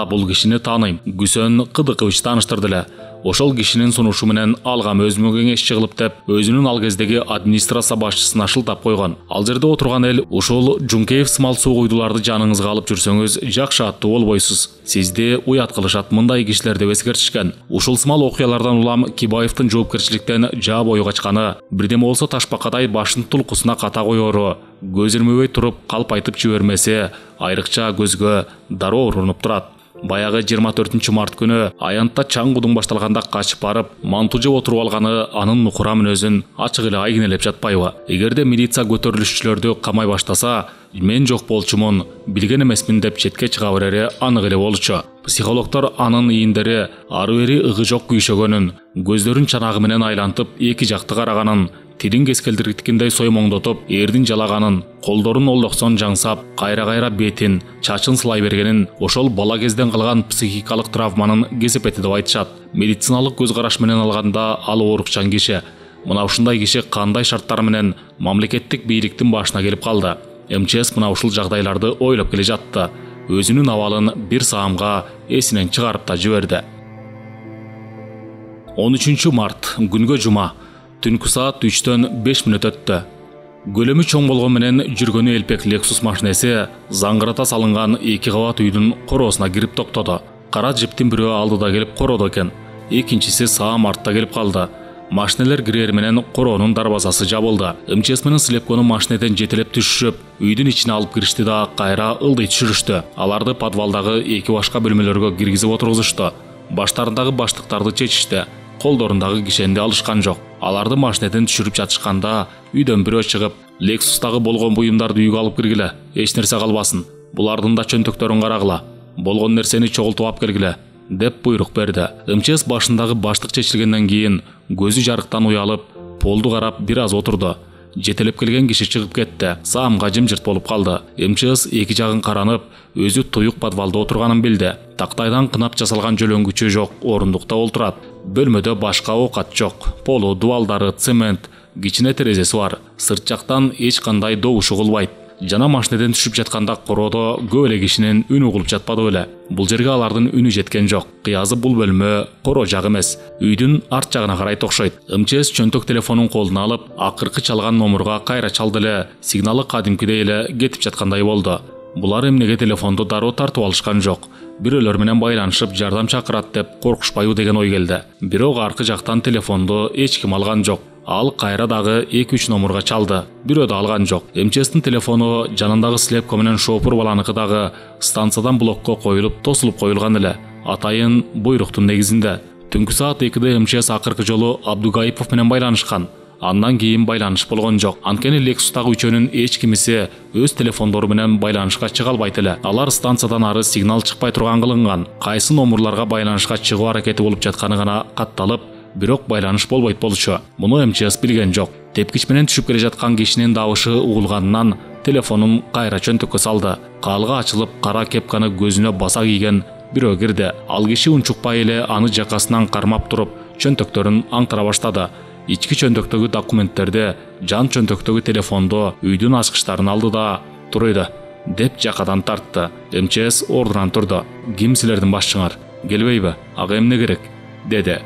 бул кишини тааныйм. Гүсөн Кыдыкович тааныштырды эле. Ошол кишинин сунушу менен алгам өзүмө кеңешчи кылып деп, өзүнүн ал кездеги администрация башчысына шылтап койгон. Ал жерде отурган эл ушул Жункеев сымал суугуйдуларды жаныңызга алып жүрсөңүз жакшы аттуу болбойсуз. Сизди уят кылышат мындай кишилер деп эскертишкен. Ушул сымал окуялардан улам Кибаевдин жоопкерчиликтен жаа бою качканы, бирдеме болсо ташбакадай башын тулкусуна ката коёру, көз ирмебей туруп калп айтып жибермесе, айрыкча көзгө дароо урунуп турат. Баягы 24 март күнү аянтта чаң кудуң башталганда качып барып, манту жеп отуруп алганы анын нукура мүнөзүн ачык эле айгинелеп жатпайбы? Эгерде милиция көтөрүлүшчүлөрдү камай баштаса, мен жок болчумун, билген эмесмин деп четке чыга берери анык эле болчу. Психологдор анын ийиндери ары бери ыгы жок күйшөгөнүн, көздөрүн чанагы менен айлантып эки жакты караганын, тилин кескелдирткендей соймоңдотуп, эрдин жалаганын, колдорун олдоксон жаңсап, кайра-кайра бетин, чачын сылай бергенин, ошол бала кезден калган психикалык травманын кесепети деп айтышат. Медициналык көз караш менен алганда ал оорукчан киши. Мына ушундай киши кандай шарттар менен мамлекеттик бийликтин башына келип калды? МЧС мына ушул жагдайларды ойлоп келе жатты. Өзүнүн абалын бир саамга эсинен чыгарып да жиберди. 13 март күнгө жума. Түнкү саат 3-төн 5 мүнөт өттү. Көлөмү чоң болгон менен жүргөнү элпек Lexus машинеси заңгырата салынган 2 кабат үйдүн короосуна кирип токтоду. Кара жиптин бирөө алдыда келип кородо экен. Экинчиси саам артта келип калды. Машинелер кирер менен короонун дарбазасы жабылды. МЧС менен Слепкону машинеден жетелеп түшүрүп, үйдүн ичине алып киришти да кайра ылдый түшүрүштү. Аларды подвалдагы 2 башка бөлмөлөргө киргизип отургузушту. Баштарындагы баштыктарды чечишти. Колдорундагы кишенди алышкан жок. Аларды машинеден түшүрүп жатышканда үйдөн бирөө чыгып, Lexustагы болгон буюмдарды үйгө алып киргиле, эч нерсе калбасын. Булардын да чөнтөктөрүн карагыла. Болгон нерсени чогултуп алып келгиле деп буйрук берди. МЧС башындагы баштык чечилгенден кийин көзү жарыктан уялып, полду карап бир аз отурду. Жетелеп келген киши чыгып кетти. Саамга жымжырт болуп калды. МЧС эки жагын каранып, өзү туюк подвалда отурганын билди. Тактайдан кынап жасалган жөлөңгүчү жок, орундукта олтурат. Бөлмөдө башка оокат жок. Полу, дубалдары, цемент, кичине терезеси бар. Сырт жактан эч кандай добуш угулбайт. Жана машинеден түшүп жатканда короодо көп эле кишинин үнү угулуп жатпады беле. Бул жерге алардын үнү жеткен жок. Кыязы бул бөлмө короо жагы эмес, үйдүн арт жагына карайт окшойт. МЧС чөнтөк телефонун колуна алып, акыркы чалган номурга кайра чалды эле, сигналы кадимкидей эле кетип жаткандай болду. Булар эмнеге телефонду дароо тартып алышкан жок. Бирөөлөр менен байланышып жардам чакырат деп коркушпайбы деген ой келди. Бирок аркы жактан телефонду эч ким алган жок. Ал кайра дагы 2-3 номурга чалды. Бирөө да алган жок. МЧСтин телефону жанындагы слепко менен шоопур баланыкы дагы станциядан блокко коюлуп, тосулуп коюлган эле. Атайын буйруктун негизинде. Түнкү саат 2-де МЧС акыркы жолу Абдугаипов менен байланышкан. Андан кийин байланыш болгон жок. Анткени Лексустагы үчөөнүн эч кимиси өз телефондору менен байланышка чыга албайт эле. Алар станциядан ары сигнал чыкпай турган кылынган. Кайсы номурларга байланышка чыгуу аракети болуп жатканы гана катталып, бирок байланыш болбойт болчу. Муну МЧС билген жок. Тепкич менен түшүп келе жаткан кишинин дабышы угулганынан телефонун кайра чөнтөккө салды. Каалга ачылып, кара кепканы көзүнө баса кийген бирөө кирди. Ал киши унчукпай эле аны жакасынан кармап туруп, чөнтөктөрүн аңтара баштады. Ички чөнтөктөгү документтерди, жан чөнтөктөгү телефонду, үйдүн ачкычтарын алды да туройду деп жакадан тартты. МЧС ордунан турду. Ким силердин башчыңар? Келбейби? Ага эмне керек? Деди.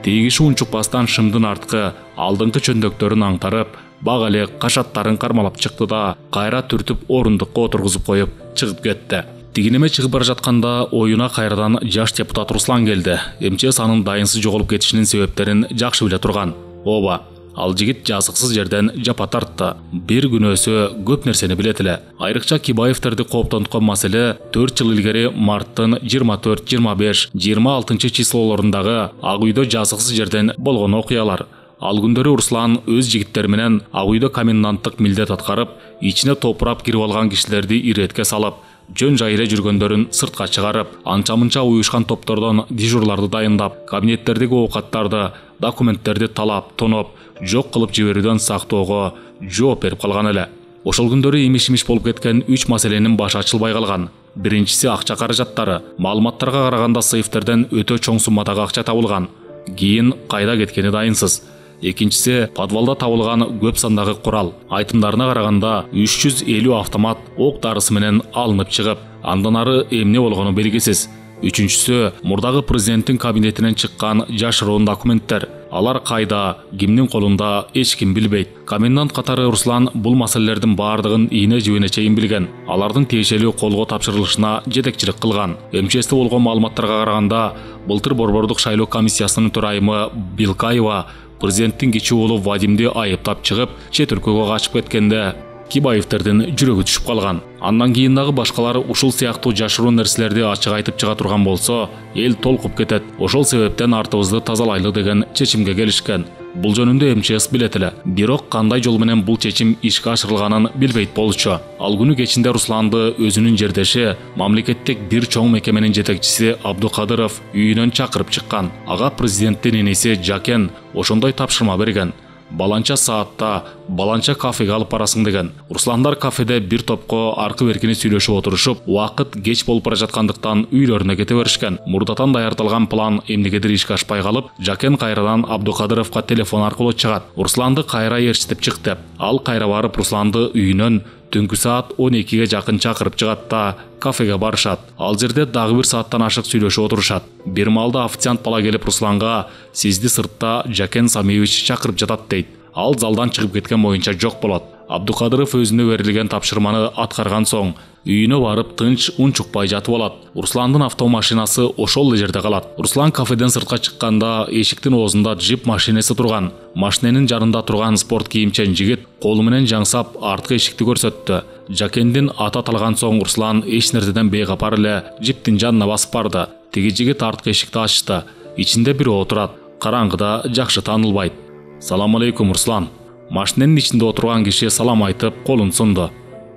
Тийгиши унчукпастан шымдын арткы, алдыңкы чөндөктөрүн аңтарып, бак эле кашаттарын кармалап чыкты да кайра түртүп орундукка отургузуп коюп чыгып кетти. Тигинеме чыгып бара жатканда оюна кайрадан жаш депутат Руслан келди. МЧС анын дайынсыз жоголуп кетишинин себептерин жакшы биле турган. Ооба, ал жигит жазыксыз жерден жапа тартты. Бир күнөөсү көп нерсени билет эле. Айрыкча Кибаевтерди кооптонткон маселе 4 жыл илгери марттын 24, 25, 26 числолорундагы Ак үйдө жазыксыз жерден болгон окуялар. Ал күндөрү Руслан өз жигиттери менен Ак үйдө коменданттык милдет аткарып, ичине топурап кирип алган кишилерди иретке салып, жөн жай эле жүргөндөрүн сыртка чыгарып, анча-мынча уюшкан топтордон дежурларды дайындап, кабинеттердеги оокаттарды, документтерди талап, тоноп, жок кылып жиберүүдөн сактоого жооп берип калган эле. Ошол күндөрү имиш-имиш болуп кеткен 3 маселенин башы ачылбай калган. Биринчиси акча каражаттары. Маалыматтарга караганда сейфтерден өтө чоң суммадагы акча табылган. Кийин кайда кеткени дайынсыз. Экинчиси подвалда табылган көп сандагы курал. Айтымдарына караганда 350 автомат ок дарысы менен алынып чыгып, андан ары эмне болгону белгисиз. Үчүнчүсү мурдагы президенттин кабинетинен чыккан жашыруун документтер. Алар кайда, кимдин колунда эч ким билбейт. Комендант катары Руслан бул маселелердин баардыгын ийне-жибине чейин билген. Алардын тиешелүү колго тапшырылышына жетекчилик кылган. МЧСте болгон маалыматтарга караганда, былтыр Борбордук шайлоо комиссиясынын төрайымы Билкаева президенттин кичи уулу Вадимди айыптап чыгып, чет өлкөгө качып кеткенде Кибаевтердин жүрөгү түшүп калган. Андан кийин дагы башкалар ушул сыяктуу жашыруу нерселерди ачык айтып чыга турган болсо, эл толкуп кетет. Ошол себептен артыбызды тазалайлы деген чечимге келишкен. Бул жөнүндө МЧС билет эле. Бирок кандай жол менен бул чечим ишке ашырылганын билбейт болчу. Ал күнү кечинде Русланды өзүнүн жердеши, мамлекеттик бир чоң мекеменин жетекчиси Абдукадыров үйүнөн чакырып чыккан. Ага президенттин иниси Жакен ошондой тапшырма берген. Баланча саатта, баланча кафеге алып барасың деген. Русландар кафеде бир топко аркы беркини сүйлөшүп отурушуп, убакыт кеч болуп бара жаткандыктан үйлөрүнө кете беришкен. Мурдатан даярдалган план эмнегедир ишке ашпай калып, Жакен кайрадан Абдукадыровго телефон аркылуу чыгат. Русланды кайра ээрчитип чык деп. Ал кайра барып Русланды үйүнөн түнкү саат 12ге жакын чакырып чыгат да кафеге барышат. Ал жерде дагы бир сааттан ашык сүйлөшүп отурушат. Бир маалда официант бала келип Русланга сизди сыртта Жакен Самиевич чакырып жатат дейт. Ал залдан чыгып кеткен боюнча жок болот. Абдукадыров өзүнө берилген тапшырманы аткарган соң үйүнө барып тынч унчукпай жатып алат. Русландын автомашинасы ошол жерде калат. Руслан кафеден сыртка чыкканда эшиктин оозунда джип машинеси турган. Машиненин жанында турган спорт кийимчен жигит колу менен жаңсап арткы эшикти көрсөттү. Жакендин аты аталган соң Руслан эч нерседен бейкапар эле джиптин жанына басып барды. Тиги жигит арткы эшикти ачты. Ичинде бирөө отурат. Караңгыда жакшы таанылбайт. Салам алейкум, Руслан. Машиненин ичинде отурган киши салам айтып колун сунду.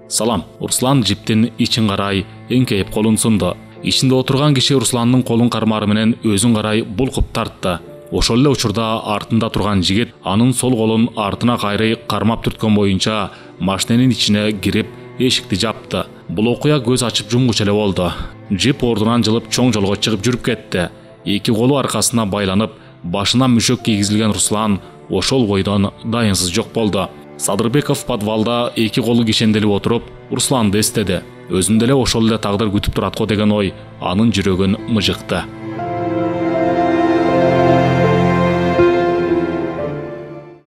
Салам. Руслан джиптин ичин карай эңкейип колун сунду. Ичинде отурган киши Русландын колун кармары менен өзүн карай булкуп тартты. Ошол эле учурда артында турган жигит анын сол колун артына кайрый кармап түрткөн боюнча машиненин ичине кирип эшикти жапты. Бул окуя көз ачып жумгучу эле болду. Джип ордунан жылып чоң жолго чыгып жүрүп кетти. Эки колу аркасына байланып, башына мүшөк кийгизилген Руслан ошол бойдон дайынсыз жок болду. Садырбеков подвалда эки колу кишенделип отуруп Русланды эстеди. Өзүндө эле ошол эле тагдыр күтүп турат го деген ой анын жүрөгүн мыжыкты.